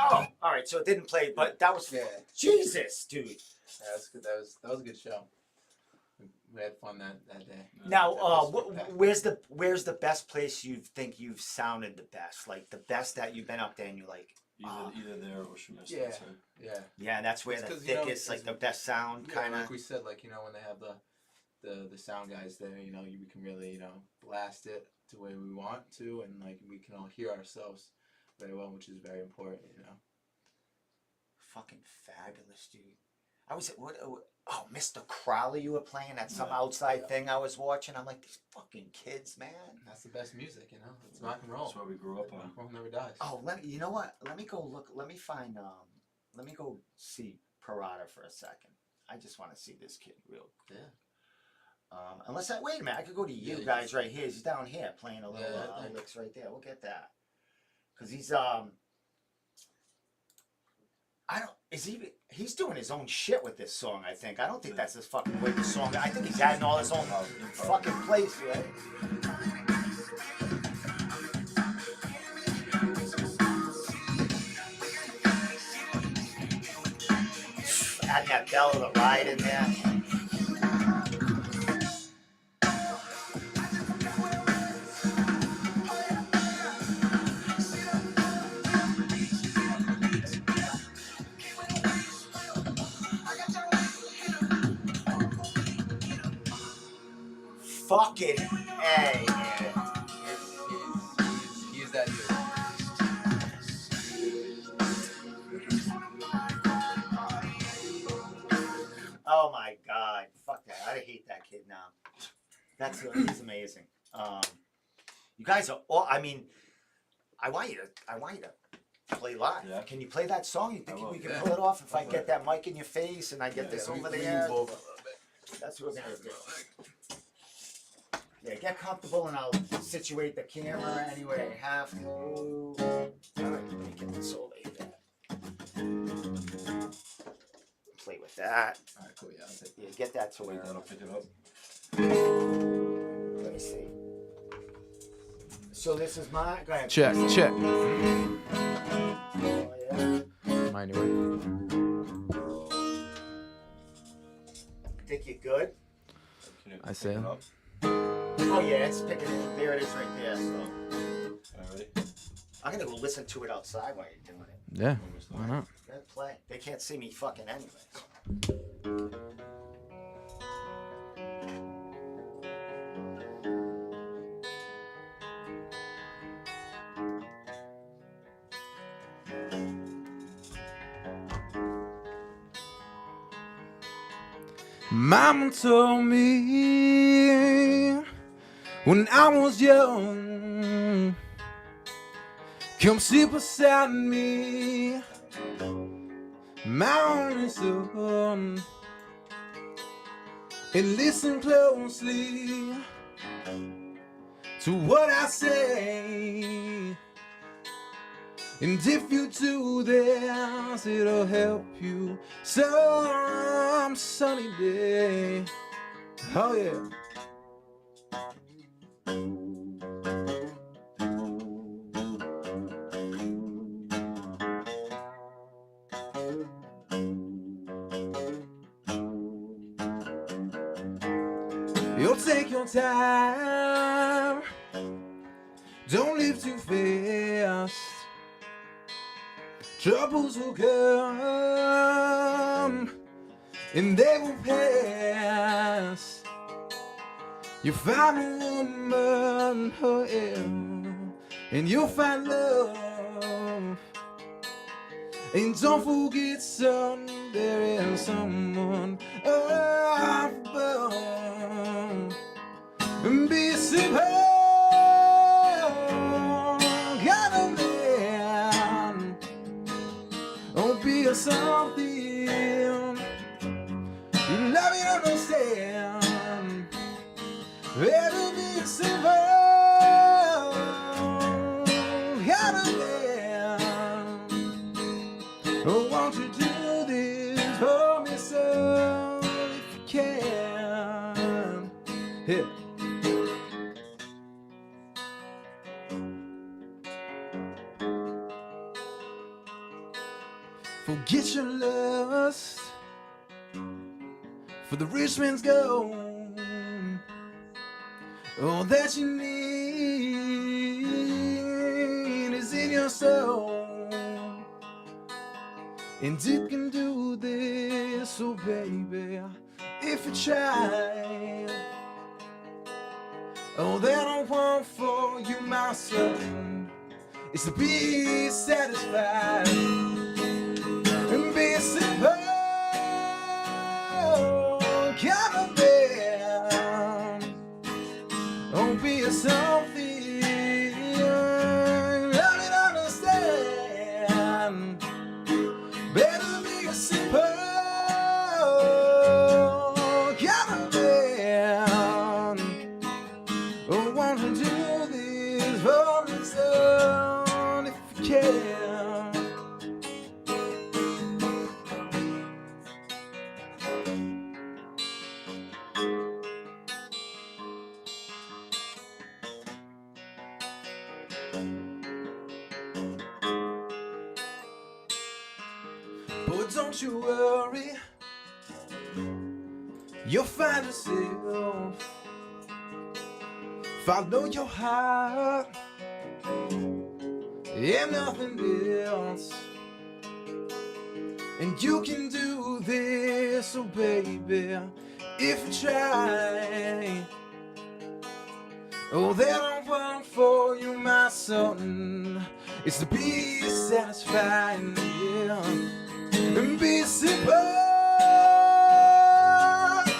Oh, all right. So it didn't play, but that was Yeah. Jesus, dude. That's good. That was a good show. We had fun that day. Now, That was packed. where's the best place you think you've sounded the best? Like the best that you've been up there and you like. Either there or Shemessa. Yeah. Yeah. Yeah, that's where It's the 'cause, you know, thickest, like the it's- best sound, Yeah, kind of. like we said, like, you know, when they have the sound guys there, you know, we can really, you know, blast it the way we want to, and like we can all hear ourselves very well, which is very important, you know. Fucking fabulous, dude. I was oh, Mr. Crowley, you were playing at some Yeah. outside thing I was watching. I'm like, these fucking kids, man. And that's the best music, you know. It's rock and roll. That's what we grew up on. Rock and roll never dies. Oh, you know what? Let me go look. Let me find. Let me go see Parada for a second. I just want to see this kid real. Yeah. Wait a minute, I could go to you Yeah, guys right here. He's down here playing a little Yeah, yeah. licks right there. We'll get that. Cause he's he's doing his own shit with this song, I think. I don't think that's his fucking way the song. I think he's adding all his own fucking place, right? Adding that bell of the ride in there. Fucking A, man. He's that dude. Oh my god. Fuck that. I hate that kid now. He's amazing. You guys are all, I mean, I want you to play live. Yeah. Can you play that song? You think I will. we can Yeah. pull it off if I Go get for it. that mic in your face and I get this Let over me there? move over a little bit. That's what we're gonna do. Yeah, get comfortable and I'll situate the camera any way I have to. Alright, let me get this over here. Play with that. Alright, cool, yeah, I'll take Yeah, get that to Wait, where. that'll pick it up. Let me see. So this is my. Go ahead. Check. Oh, yeah. Mine anyway. Think you're good? Can you I pick say. it up? Oh yeah, it's picking it. There it is right there. So Alrighty. I'm gonna go listen to it outside while you're doing it. Yeah, why not? Go ahead, play. They can't see me fucking anyway. Mama told me when I was young, come sit beside me, my only son, and listen closely to what I say. And if you do this, it'll help you some sunny day. Oh yeah. You'll take your time. Don't live too fast. Troubles will come and they will pass. You find a woman, oh yeah, and you'll find love. And don't forget, son, there is someone up above. And be simple, got a man. Don't be a something you love and understand. Better be simple, got a man. Oh, won't you do this for me, son, if you can? Here. Forget your lust for the rich man's gold. All that you need is in your soul. And you can do this, oh baby, if you try. All that I want for you, my son, is to be satisfied and be simple. Come on, man. Don't be a something love and understand. Better be a simple. Come on, man. Oh, won't you do this for me, son, if you can? But don't you worry, you'll find yourself. Follow your heart and nothing else. And you can do this, oh baby, if you try. Oh, that I want for you, my son, is to be satisfied, yeah, and be simple,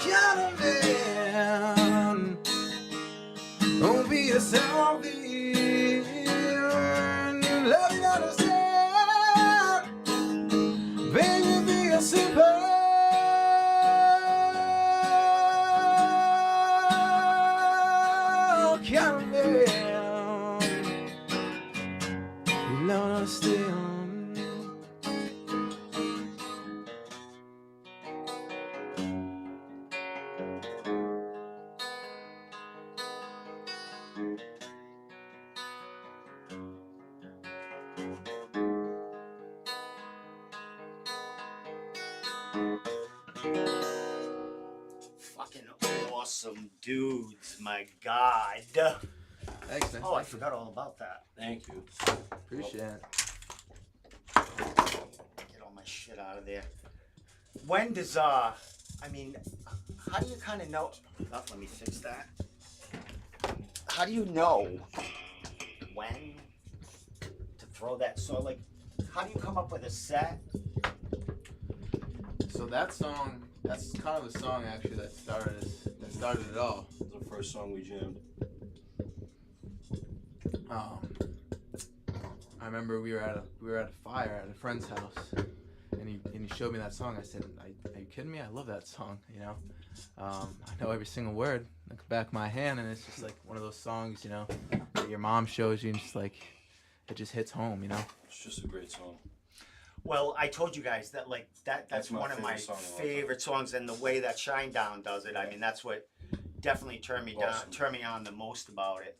kind of man. Don't be a selfie, you love and understand. Baby, be a simple. Fucking awesome dudes, my God. Thanks, man. Oh, I forgot all about that. Thank you. Appreciate it. Get all my shit out of there. When does, I mean, how do you kind of know? Oh, let me fix that. How do you know when to throw that song? Like, how do you come up with a set? So that song, that's kind of the song actually that started it all. It was the first song we jammed. I remember we were at a fire at a friend's house, and he showed me that song. I said, "Are you kidding me? I love that song. You know, I know every single word like the back of my hand, and it's just like one of those songs, you know, that your mom shows you, and just like it just hits home, you know." It's just a great song. Well, I told you guys that like that's That's my one of my favorite song of all favorite songs, and the way that Shinedown does it, I mean, that's what definitely turned me Awesome. turned me on the most about it.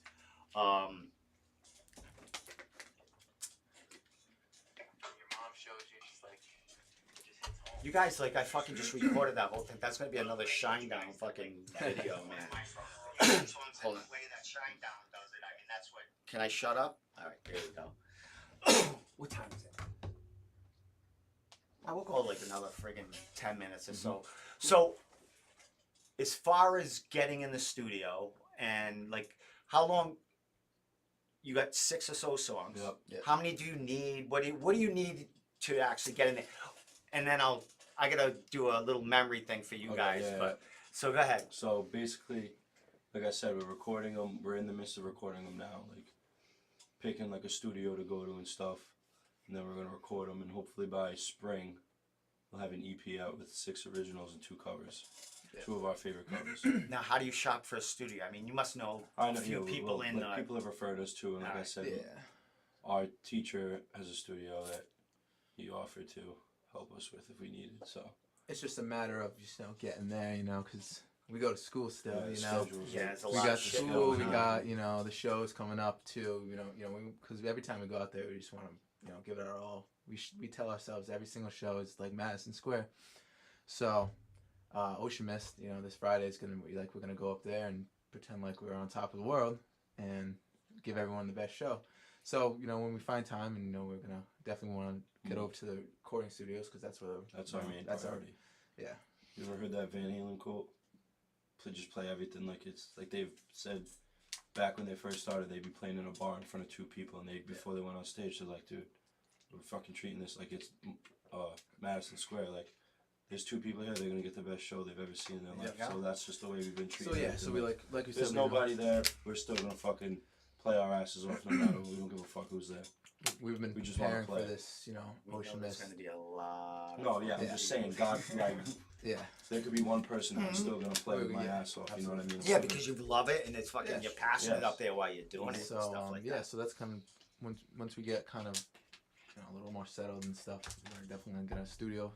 You guys, like, I fucking just recorded that whole thing. That's gonna be another Shinedown fucking video, man. Hold on. Can I shut up? All right, there we go. What time is it? I will go like another friggin' 10 minutes or so. So, as far as getting in the studio and like, how long? You got 6 or so songs. Yep. Yep. How many do you need? What do you need to actually get in there? And then I gotta do a little memory thing for you Okay, guys. yeah, But so go ahead. So basically, like I said, we're recording them. We're in the midst of recording them now. Like picking like a studio to go to and stuff, and then we're gonna record them. And hopefully by spring, we'll have an EP out with 6 originals and 2 covers. Yeah. 2 of our favorite covers. Now, how do you shop for a studio? I mean, you must know I know a few yeah, people well, in like, people have referred us to, and like I Alright. said, Yeah. our teacher has a studio that he offered to help us with if we needed. So It's just a matter of getting there, because we go to school still, the you know. schedules, Yeah, like, it's a We lot got of shit school, we going on. got the shows coming up too. Because every time we go out there, we just want to give it our all. We tell ourselves every single show is like Madison Square. So, Ocean Mist, this Friday is gonna be like we're gonna go up there and pretend like we're on top of the world and give everyone the best show. So when we find time, and we're gonna definitely want to get over to the recording studios because that's where that's our main that's priority. yeah. You ever heard that Van Halen quote? Just play everything like it's like they've said back when they first started. They'd be playing in a bar in front of 2 people, and before they went on stage, they're like, "Dude, we're fucking treating this like it's Madison Square. Like, there's 2 people here. They're gonna get the best show they've ever seen in their life. Yeah. So that's just the way we've been treating. So yeah, everything. so we like we said, There's nobody there. We're still gonna fucking play our asses off no matter. We don't give a fuck who's there. we've been we just wanna preparing for play. this, We know Ocean there's Mist. going to be a lot. No, yeah, I'm Yeah. just saying, God, like, Yeah. there could be one person who's still gonna play with my Yeah, ass off. You know what I mean? Yeah, because you love it and it's fucking, Yes. you're passionate Yes. up there while you're doing it and So stuff like that. so that's kind of once we get kind of a little more settled and stuff, we're definitely gonna get a studio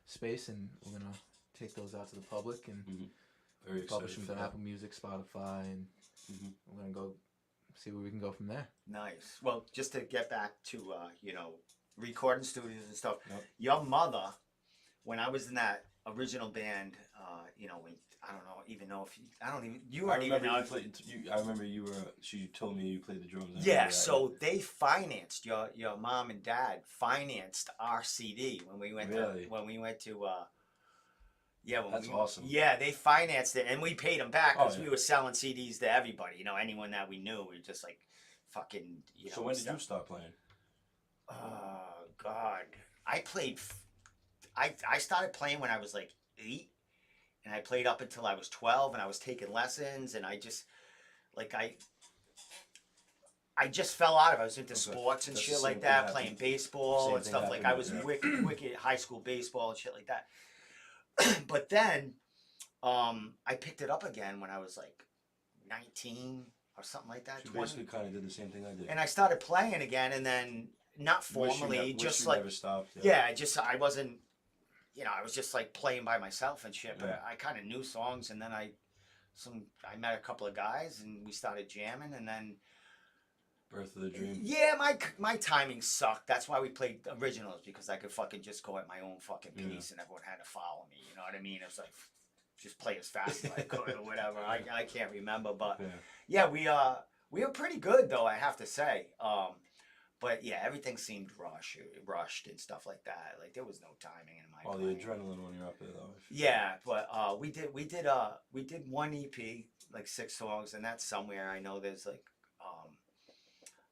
space and we're gonna take those out to the public and Very excited publish them for to that. Apple Music, Spotify, and Mhm. we're gonna go see where we can go from there. Nice. Well, just to get back to, recording studios and stuff, Yep. your mother, when I was in that original band, when, I don't know, even know if you, I don't even, you I weren't even remember know. you played. I remember you were. She told me you played the drums. I Yeah, remember that. so they financed your mom and dad financed our CD when we went Really? to when That's awesome. Yeah, they financed it and we paid them back because Oh, yeah. we were selling CDs to everybody. Anyone that we knew, we were just like fucking. So when did stuff. you start playing? Oh God, I played. I started playing when I was like 8, and I played up until I was 12, and I was taking lessons, and I just I just fell out of it. I was into Okay. sports and That's the shit same like thing that, happened. playing baseball Same and thing stuff like. happened I with was me. wicked high school baseball and shit like that. But then, I picked it up again when I was like 19 or something like that. She 20. basically kind of did the same thing I did. And I started playing again, and then not Wish you formally, never- just wish you like never stopped. yeah, I wasn't, I was just like playing by myself and shit. But Yeah. I kind of knew songs, and then I met a couple of guys, and we started jamming, and then Birth of the Dream. yeah, my timing sucked. That's why we played originals, because I could fucking just go at my own fucking Yeah. pace, and everyone had to follow me. You know what I mean? It was like just play as fast as I could or whatever. I can't remember, but Yeah. yeah, we were pretty good though, I have to say. But yeah, everything seemed rushed and stuff like that. Like there was no timing in my. All the playing. adrenaline when you're up there, though. Yeah, but we did one EP, like 6 songs, and that's somewhere. I know there's like,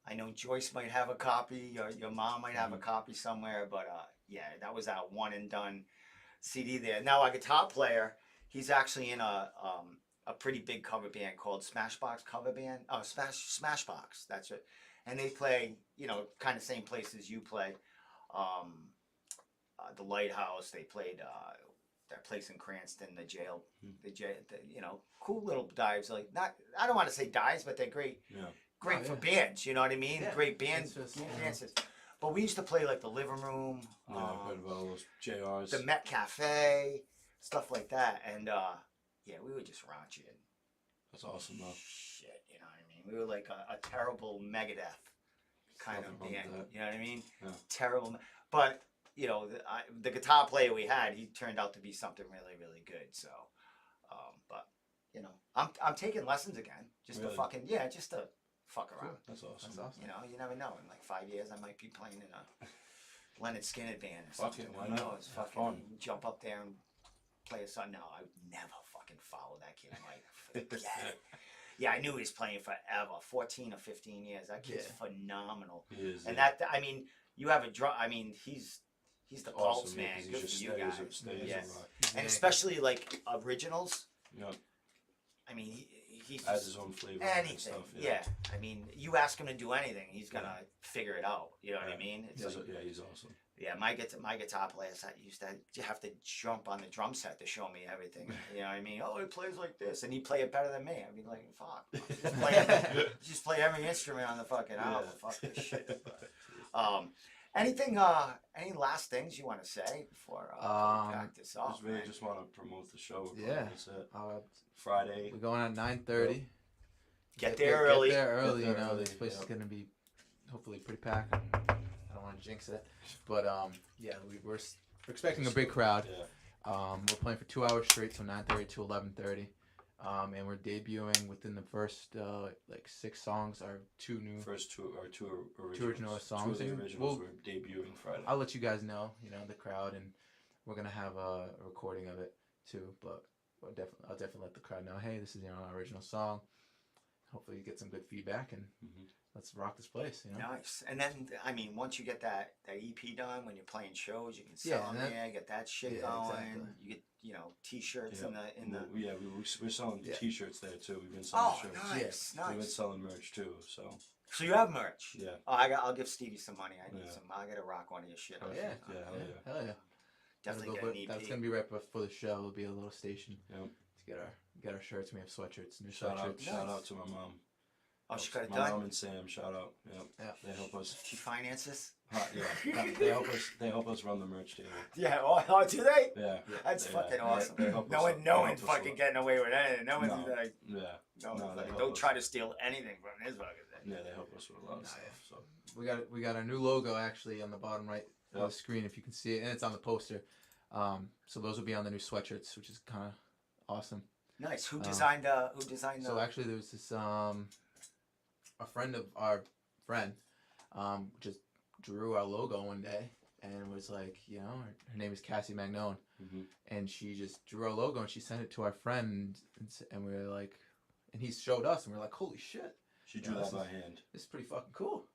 I know Joyce might have a copy, or your mom might have a copy somewhere, but yeah, that was our one and done CD there. Now our guitar player, he's actually in a pretty big cover band called Smashbox Cover Band. Oh, Smashbox, that's it. And they play, kind of same places you play. The Lighthouse. They played that place in Cranston, the jail, cool little dives. Like I don't want to say dives, but they're great. Yeah. Great Oh, for yeah. bands. You know what I mean? Yeah, Great bands. it's just, Dances. But we used to play like the living room, Yeah, I've heard about all those JRs. the Met Cafe, stuff like that, and yeah, we were just raunchy and That's awesome, though. shit. You know what I mean? We were like a terrible Megadeth kind Nothing of wrong with band. that. You know what I mean? Yeah. Terrible. But the guitar player we had, he turned out to be something really, really good. So, but I'm taking lessons again, just to Really? fucking just to fuck around. That's awesome. That's awesome. You know, you never know. In like 5 years, I might be playing in a Leonard Skinner band or Fuck something. it, why Who not? knows? Have Fucking fun. jump up there and play a song. No, I would never fucking follow that kid, Mike. Forget it. Yeah, I knew he was playing forever. 14 or 15 years. That kid's phenomenal. He is. And yeah. that, I mean, you have a drum. I mean, he's the pulse, Awesome, yeah, man. 'cause Good just for you stays guys. up, stays Yeah. a lot. And especially like originals. Yep. I mean, he's Adds his own flavor and anything. stuff. Yeah. I mean, you ask him to do anything, he's gonna figure it out. You know what I mean? It's He's, like, yeah, he's awesome. yeah, my guitar players, I used to have to jump on the drum set to show me everything. You know what I mean? Oh, he plays like this, and he play it better than me. I'd be like, fuck, just play every instrument on the fucking album. Fuck this shit. Anything? Any last things you want to say before we pack this off? Just really man? just want to promote the show. Yeah. That's it. Friday. We're going at 9:30. Get there early. Get there early. Get there You know, early, this place is yep. gonna be hopefully pretty packed. I don't want to jinx it, but yeah, we're expecting a big crowd. Yeah. We're playing for 2 hours straight, so 9:30 to 11:30. And we're debuting within the first like 6 songs. Our two original songs. Two of And the originals were debuting Friday. I'll let you guys know, the crowd, and we're gonna have a recording of it too. But I'll definitely let the crowd know, hey, this is our original song. Hopefully, you get some good feedback, and let's rock this place. Nice. And then, I mean, once you get that EP done, when you're playing shows, you can sell them there, get that shit going. Exactly. You get, T-shirts in the. We're selling T-shirts there too. We've been selling shirts. Nice, We've been nice. selling merch too. So you have merch. Yeah. Oh, I'll give Stevie some money. I need some. I gotta rock one of your shit. Hell yeah. Definitely That'll get an EP. That's gonna be right before the show. There'll be a little station Yep. to get our shirts. We have sweatshirts, new Shout sweatshirts. out to my mom. Oh, she got it My done. mom and Sam. Shout out. Yep. Yeah. They help us. She finances. Yeah. They help us run the merch table. Yeah. Oh, do they? Yeah. That's fucking awesome. They help No us- one, they help us fucking a lot. getting away with anything. No one's No. like, Yeah. no, No, one's they like, help don't us. try to steal anything from his fucking thing. Yeah, they help us with a lot of stuff. So. We got our new logo actually on the bottom right of the screen, if you can see it, and it's on the poster. So those will be on the new sweatshirts, which is kind of awesome. Nice. Who designed? Who designed? So actually, there was this a friend of our friend just drew our logo one day and was like, her name is Cassie Magnone, and she just drew our logo and she sent it to our friend, and we were like, and he showed us, and we were like, holy shit, She drew that by hand. this is pretty fucking cool.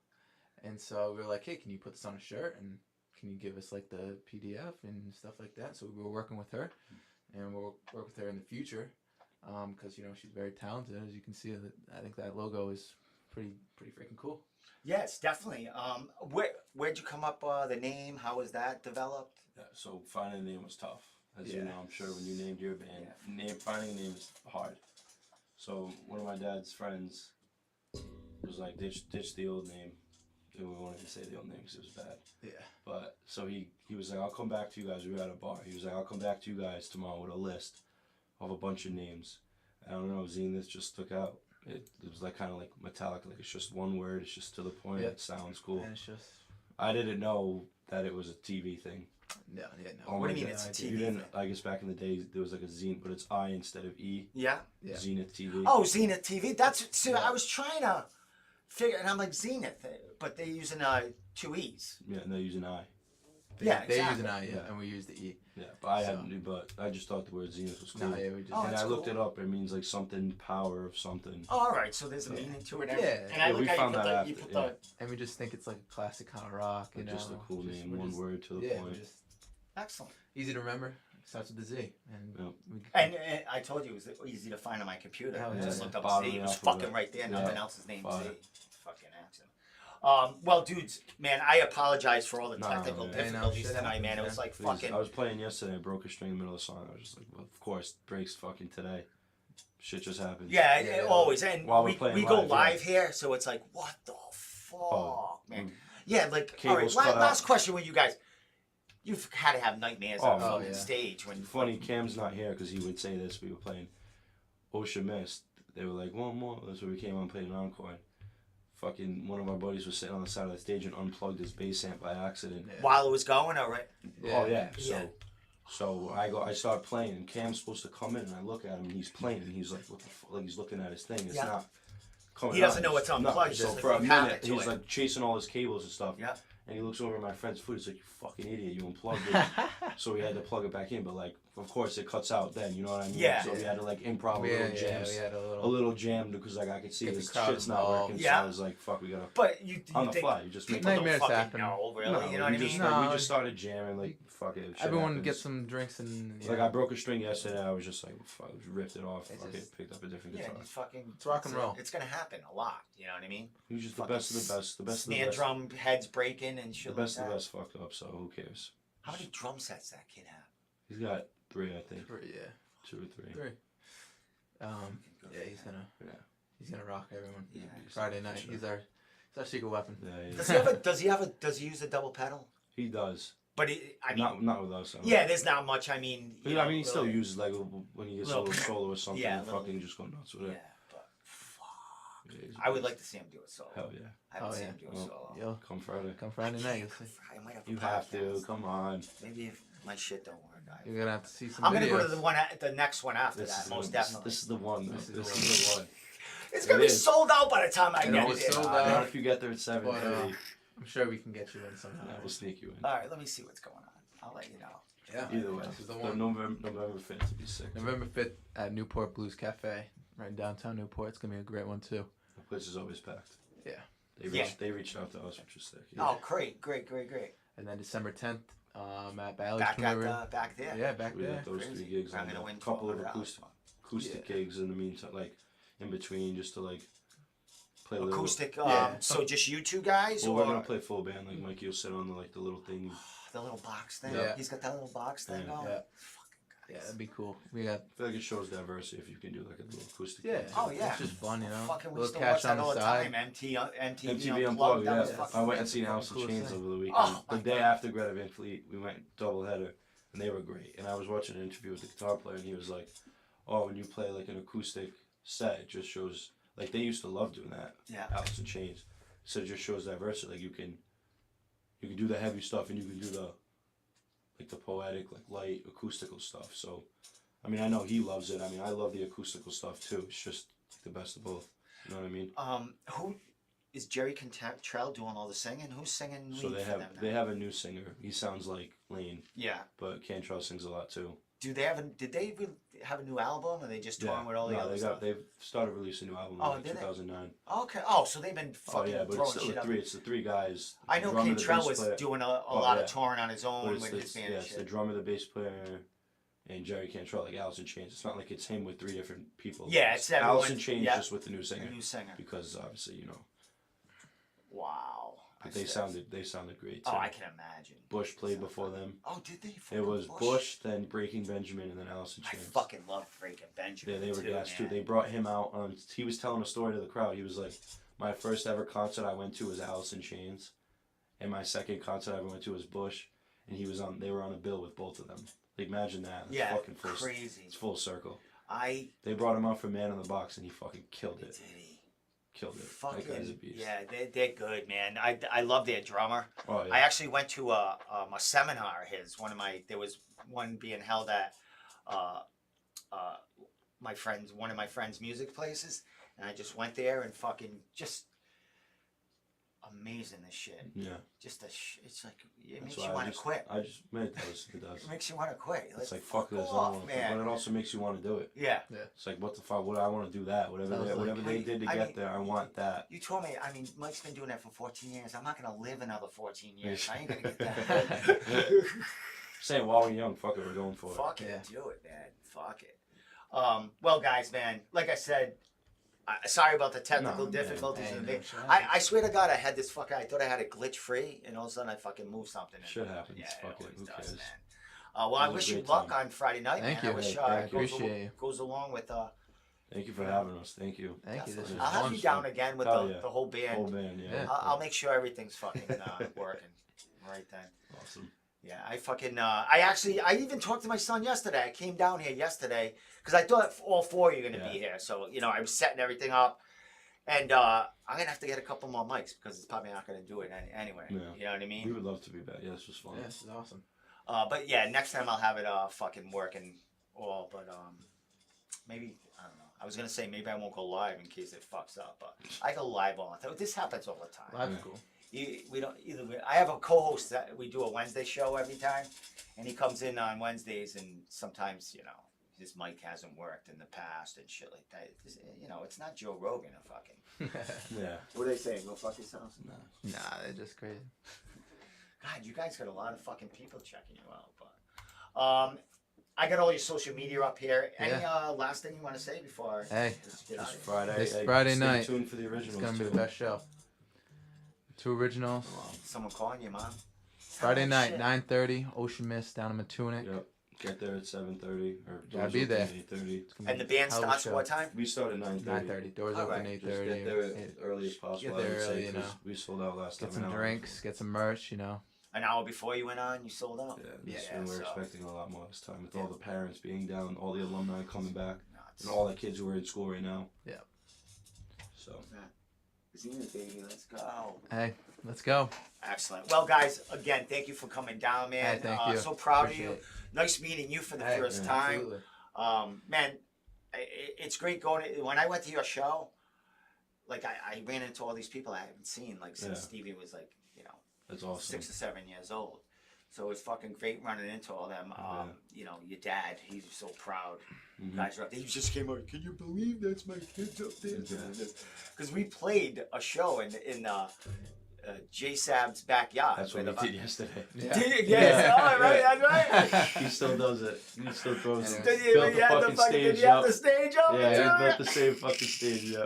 And so we were like, hey, can you put this on a shirt, and can you give us like the PDF and stuff like that? So we were working with her, and we'll work with her in the future, because she's very talented. As you can see, I think that logo is pretty freaking cool. Yes, definitely. Where'd you come up the name? How was that developed? Yeah, so finding a name was tough. As you know, I'm sure when you named your band, finding a name is hard. So one of my dad's friends was like, ditch the old name. And we wanted to say the old name because it was bad. Yeah. But so he was like, I'll come back to you guys. We were at a bar. He was like, I'll come back to you guys tomorrow with a list of a bunch of names. I don't know, Zeneth just stuck out. It was like kind of like metallic, like it's just one word. It's just to the point. It sounds cool. And it's just. I didn't know that it was a TV thing. No. What do you mean it's a TV You didn't. thing? I guess back in the day there was like a Zenith, but it's I instead of E. Yeah. Zenith TV. Oh, Zenith TV. I was trying to figure, and I'm like Zenith, but they're using 2 E's. Yeah, and they're using I. They use an I, and we use the E. Yeah, but I just thought the word Zenith was cool. No, yeah, we just. And I looked cool. it up. It means like something power of something. Oh, all right, so there's a meaning to it. Yeah. And I we look found at that you after, put the. And we just think it's like a classic kind of rock, you know. Just a cool name, one word to the point. Just Excellent. easy to remember. Starts with the Z, and And I told you it was easy to find on my computer. I just looked up Bottom Z. It of was the alphabet. fucking right there. Nothing else is named Fire. Z. Fucking accident. Well, dudes, man, I apologize for all the technical man. difficulties Shit tonight, man. It happens, was like Please, fucking. I was playing yesterday. I broke a string in the middle of the song. I was just like, well, of course, breaks fucking today. Shit just happens. Yeah, always. And While we're we playing go live, live here, so it's like, what the fuck, man? Yeah, like, all right, Cables cut last out. question with you guys. You've had to have nightmares on fucking yeah. stage when. Funny, Cam's not here because he would say this. We were playing Ocean Mist. They were like, one more. That's where we came on and played an encore. Fucking one of our buddies was sitting on the side of the stage and unplugged his bass amp by accident. While it was going, all right. Oh yeah. So I start playing and Cam's supposed to come in and I look at him and he's playing and he's like, what the fuck? Like he's looking at his thing. It's not coming He doesn't out. know what's unplugged, So just for a if you have minute, it to he's it. like chasing all his cables and stuff. Yeah. And he looks over at my friend's foot. He's like, "You fucking idiot! You unplugged it." So we had to plug it back in. But like, of course, it cuts out then. You know what I mean? Yeah. So we had to like improv a Yeah, little yeah, jams. we had a A little. little jam because like I could see Get the this crowd shit's not involved. working. Yeah. So I was like, "Fuck, we gotta." But you On the think fly, you just make people don't Nightmares fucking happen. know, really? No, you know what I we just, mean? like, we No. just started jamming. Like, fuck it. shit Everyone happens. gets some drinks and. Like I broke a string yesterday. I was just like, fuck, just ripped it off. It's Fuck just- it, picked up a different Yeah, guitar. it's fucking. It's rock and roll. It's gonna happen a lot. You know what I mean? He was just the Fucking best of the best. The best of the Snare best. drum heads breaking and The shit best like of the that. best fucked up. So who cares? How many drum sets that kid have? He's got 3, I think. Yeah. 2 or 3. Three. Yeah, Yeah. he's gonna rock everyone. Yeah. Friday night. Sure. He's our secret weapon. Yeah, Does he use a double pedal? he does. But I mean, Not with us. I don't yeah, know. there's not much. I mean, But, you I know, mean, he still really- uses like when he gets a Little- little solo or something. Yeah, and little- fucking just go nuts with Yeah, it. but fuck. Yeah, he's a I would beast. like to see him do it solo. Hell yeah. I haven't Oh, seen yeah. him do it Well, solo. Yo, Come Friday. come Friday night, you'll see. I might have to You have to. podcast. Come on. Maybe if my shit don't work. You're gonna have to see some I'm videos. gonna go to the next one after This that, is most the, definitely. This is the one. This This is is the one. It's gonna it be is. sold out by the time I It get always there. sold dog. out. Not if you get there at 7:30. But, I'm sure we can get you in somehow. Yeah, we'll sneak you in. All right, let me see what's going on. I'll let you know. Yeah. Either way, This is the the one. November 5th will be sick. November 5th at Newport Blues Cafe, right in downtown Newport. It's gonna be a great one too. The place is always packed. Yeah. Yeah. They reached out to us, which was sick. Oh, great. And then December 10th, at Bally's Back Premier. back there. Yeah, back We there. got those Crazy. 3 gigs I'm and gonna a win couple of $1,200. acoustic Yeah. gigs in the meantime, like in between, just to like play a little. Acoustic. Yeah. So just you two guys, Well, or we're gonna play full band. Like Mikey will sit on the little thing. the little box thing? Yeah. He's got that little box thing Yeah. going. Yeah. Fucking Yeah, guys. that'd be cool. We got. I feel like it shows diversity if you can do like a little acoustic. Yeah. thing. Oh yeah. It's just fun, you know. Fucking, we Little used to cash watch that on the all the side. time. MTV MTV Unplugged. Unplugged, That was yeah. fucking I went and fantastic. seen Alice in Coolest Chains thing. over the weekend. Oh, the my day God. after Greta Van Fleet, we went doubleheader, and they were great. And I was watching an interview with the guitar player, and he was like, "Oh, when you play like an acoustic set, it just shows like they used to love doing that. Yeah. Alice in Chains. So it just shows diversity. Like you can do the heavy stuff, and you can do the poetic, like light acoustical stuff. So, I mean, I know he loves it. I mean, I love the acoustical stuff too. It's just the best of both. You know what I mean? Who is Jerry Cantrell doing all the singing? Who's singing lead So they for them now? have a new singer. He sounds like Lane, Yeah. but Cantrell sings a lot too. Did they have a new album, or they just touring with all the other stuff? they've started releasing a new album Oh, in did they? 2009. Okay. Oh, so they've been Oh fucking yeah, but it's throwing still shit the up. 3. It's the 3 guys. I know drummer, the Cantrell bass was player. doing a Oh, lot yeah. of touring on his But own it's, with his band and it's the shit. drummer, the bass player, and Jerry Cantrell, like Alice in Chains. It's not like it's him with 3 different people. Yeah, it's everyone- Alice in Chains yeah. just with the new A singer. new singer. Because obviously, you know, Wow. but they sounded great too. Oh, I can imagine. Bush played before them. Oh, did they? It Fucking was Bush, then Breaking Benjamin, and then Alice in I Chains. fucking love Breaking Benjamin. Yeah, they were too, gas too. man. They brought him out on. He was telling a story to the crowd. He was like, "My first ever concert I went to was Alice in Chains, and my second concert I ever went to was Bush, and he was on. They were on a bill with both of them. Like, imagine that. It's Yeah, fucking full, crazy. It's full circle. They They brought him out for Man in the Box, and he fucking killed it. did he? Killed it. That guy's a Fucking beast. yeah, they're good, man. I love their drummer. Oh yeah. I actually went to a seminar of his. There was one being held at one of my friend's music places, and I just went there and fucking just amazing this shit. yeah. Just it's like it That's makes why you want to quit. It does. It does. It makes you want to quit. It's like fuck this, I don't off, wanna- man. but it also makes you want to do it. Yeah. It's like what the fuck? What I want to do that. Whatever Sounds they, like- whatever they did to I get mean, there, I want that. You told me. I mean, Mike's been doing that for 14 years. I'm not gonna live another 14 years. I ain't gonna get that. Saying while we're young, fuck it, we're going for it. Fuck it, Yeah. do it, man. Fuck it. Well, guys, man, like I said, sorry about the technical No, man. difficulties. Hey, in no the shit. I swear to God, I had this fucking. I thought I had it glitch free, and all of a sudden I fucking moved something. Shit happens. Yeah, Fuck it. always Who does, cares? man. Well, It I was a wish you great luck time. on Friday night, Thank man. you. I wish Hey, it thank you. Appreciate you. goes along with. Thank you for having us. Thank you. Thank you. This definitely. was I'll have fun. you down again with Hell the yeah. whole band. Whole band, yeah. Yeah. I'll make sure everything's fucking working right then. Awesome. Yeah, I fucking, I even talked to my son yesterday. I came down here yesterday because I thought all 4 of you were going to Yeah. be here. So, I was setting everything up. And I'm going to have to get a couple more mics because it's probably not going to do it anyway. Yeah. You know what I We mean? would love to be back. Yeah, this was fun. Yeah, this is awesome. But yeah, next time I'll have it fucking working all. But maybe, I don't know. I was gonna say maybe I won't go live in case it fucks up, but I go live all the time. This happens all the time. Live's cool. We don't either. I have a co-host that we do a Wednesday show every time, and he comes in on Wednesdays, and sometimes his mic hasn't worked in the past and shit like that. It's not Joe Rogan or fucking. Yeah. What are they saying? Go fuck yourselves. Nah, they're just crazy. God, you guys got a lot of fucking people checking you out, but I got all your social media up here. Any last thing you want to say before? Hey, just get out This of here? Friday. This hey, Friday stay night, tuned for the originals. it's gonna be the too. best show. 2 originals. Someone calling you, Mom? Friday Oh, night, shit. 9:30, Ocean Mist down in Matunic. Yep. Get there at 7:30 or Gotta doors be open there. at 8:30. It's gonna And the be band a hell of a starts show. what time? We start at 9:30. 9:30. Doors All open right. 8:30. Just get there as Hey, early as possible. Get there I would say, early, 'cause we sold out last Get time. some an hour drinks, before. get some merch, An hour before you went on, you sold out. Yeah, this Yeah, year we're so- expecting a lot more this time with Yeah. all the parents being down, all the alumni coming back, Nuts. and all the kids who are in school right now. Yeah. So. Zeneth, baby, let's go. Hey, let's go. Excellent. Well, guys, again, thank you for coming down, man. Hey, thank you. So proud Appreciate of you. it. Nice meeting you for the Hey, first yeah, time. Absolutely. Man, it's great going. When I went to your show, like I ran into all these people I haven't seen like since Yeah. Stevie was like That's awesome. 6 or 7 years old. So it was fucking great running into all them. Your dad, he's so proud. Mhm. Guys are up there. He just came out. Can you believe that's my kids up there? Because we played a show in J Sab's backyard. That's what where we the- did yesterday. Yeah. Did you? Yes. Yeah. Oh, right. That's right. He still does it. He still throws it. Anyway. Did Built the have fucking stage did you have up. the stage up? Yeah, too? he built the same fucking stage. Yeah.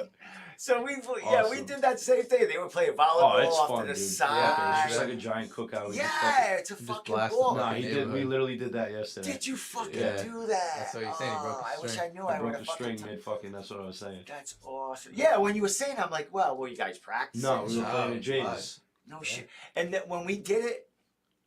So we Awesome. did that same thing. They were playing volleyball Oh, it's off fun, to the dude. side. Yeah, it's just like a giant cookout. We just Yeah, it's a Just fucking blast ball. the Nah, fucking he did. We neighborhood. literally did that yesterday. Did you fucking Yeah. do that? That's what he's saying, he broke the I wish string. I knew. I I would broke have the string fucking. mid fucking. That's what I was saying. That's awesome. Yeah, when you were saying, I'm like, well, were you guys practicing? No, we were No, playing at Jay's. live. No shit. And then when we did it,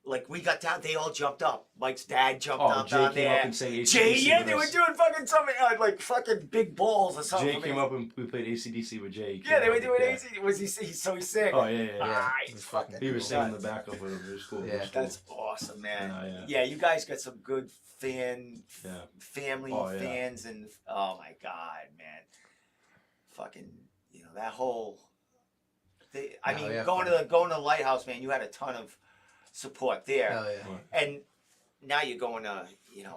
like we got down, they all jumped up. Mike's dad jumped Oh, up Jay down came there. up and sang ACDC Jay, yeah, with they were us. doing fucking something like fucking big balls or something. Jay came up and we played ACDC with Jay. He Yeah, came they were up doing with AC. Was he so he sang? Oh, yeah, yeah. Ah, It he's was fucking. fucking He was nuts. singing the backup with him. It was cool. It Yeah. was cool. That's awesome, man. Yeah, Yeah, you guys got some good Yeah. family Oh, yeah. fans, and oh my god, man, fucking, that whole. I No, mean, yeah, going to the Lighthouse, man, you had a ton of support there, Hell yeah. and now you're going to, Yeah.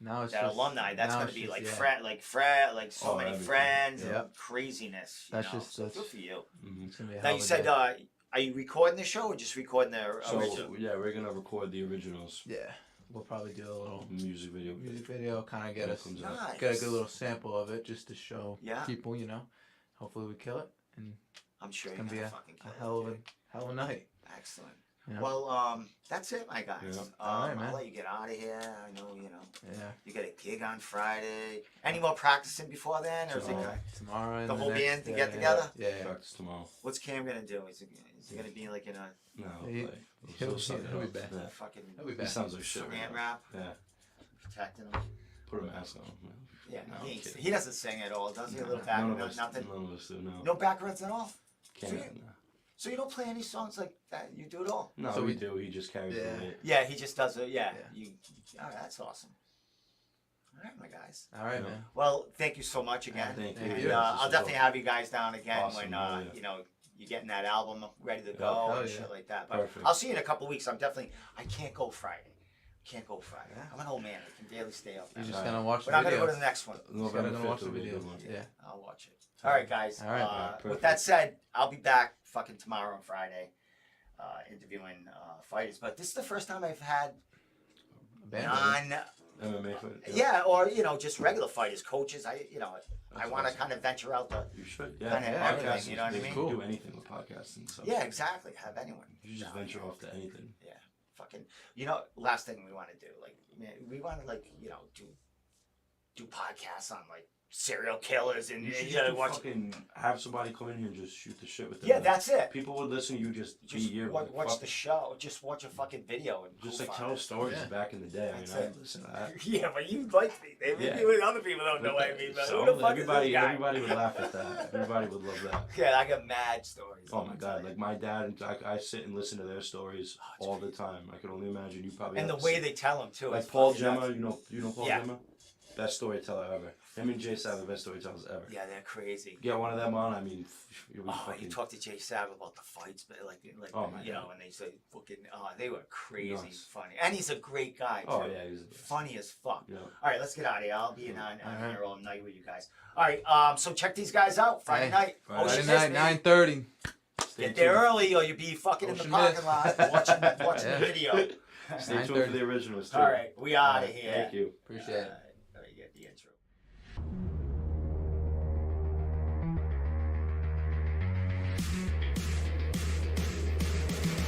Now it's that just alumni. That's now going to it's be just- like yeah. like so Oh, many everything. friends Yep. and craziness. That's know, just- so that's- good for you. Mhm. It's gonna be a Now hell you of a said, day. are you recording the show or just recording the So, original? yeah, we're going to record the originals Yeah. We'll probably do a little music video. music video, kind of get when it us comes out. Nice. get a good little sample of it just to show Yeah. people, Hopefully we kill it, and I'm sure it's you're gonna be gonna a fucking kill it, hell of dude. a hell of a night. Excellent. Yeah. Well, that's it, my guys. Yeah. All right, man. I'll let you get out of here. I know, Yeah. you got a gig on Friday. Any more practicing before then, or is it Tomorrow. good? Tomorrow and The whole next band to day, get together? Yeah. Practice tomorrow. What's Cam gonna do? Is he gonna be like in a No, He- play. he'll suck be it back. up. Yeah. fucking He'll be He back. sounds like shit. saran Right now. wrap Yeah. protecting him? Put a mask on. Yeah, No, I'm kidding. he doesn't sing at all, does he? A little back, None of us. nothing. None of us do. No. No backwards at all. Can't. So you don't play any songs like that. You do it all. No, So we we- do. He just carries Yeah. the weight. Yeah, he just does it. Yeah, Yeah. all right, that's awesome. All right, my guys. All right, Yeah. man. Well, thank you so much again. Thank Thank you. you. And, I'll definitely have you guys down again Awesome, when hell yeah. you're getting that album ready to Yeah. go Hell and yeah. shit like that. But Perfect. I'll see you in a couple weeks. I can't go Friday. Yeah. I'm an old man. I can barely stay up. You're now. just gonna watch the But I'm gonna video. go to the next one. November gonna watch 5th the will be a video. good one. Yeah. I'll watch it. All right, guys. All right, man. With Perfect. that said, I'll be back fucking tomorrow and Friday, interviewing fighters. But this is the first time I've had Band. MMA fight. yeah, or just regular fighters, coaches. I want to awesome. kind of venture out the. You should. Kinda Yeah. everything, Podcasting, you know what I you mean? can Cool. do anything with podcasting. So. Yeah, exactly. Have anyone. You just down venture here. off to anything. Yeah, fucking. Last thing we want to do, like, man, we want to do podcasts on like serial killers and You should you know, just watch. fucking have somebody come in here and just shoot the shit with them. Yeah, that's it. People would listen to you just be Just here. watch fuck- the show. Just watch a fucking video and Just goof like on tell it. stories Yeah. back in the day. I mean, That's I it. listen to that. Yeah, but you like me. Maybe Yeah. you and other people don't know what I mean. But So, who the fuck everybody, is this guy? everybody would laugh at that. Everybody would love that. Yeah, I got mad stories. Oh I'm my gonna god! tell you. Like my dad, and I sit and listen to their stories it's all the time. I can only imagine you probably. And the have way same- they tell them too. like it's Paul fucking Gemma, nuts. you know Paul Yeah. Gemma. best storyteller ever. Him and Jay Sav, the best storytellers ever. Yeah, they're crazy. Get one of them on. I mean, you'll be Oh, fucking. you talked to Jay Sav about the fights, but like Oh, my you know, God. and they say fucking, they were crazy Nuts. funny, and he's a great guy too. Oh yeah, he's. Funny as fuck. Yeah. All right, let's get out of here. I'll be on Alright. here all night with you guys. All right, so check these guys out Friday Hey, night. Friday Ocean Friday night, Mist, baby. 9:30. Stay Get there tuned. early, or you'll be fucking in the Ocean parking Mist. lot watching Yeah. the video. Stay tuned for 9:30. the originals too. All right, we out of Alright, here. Thank you. Appreciate it.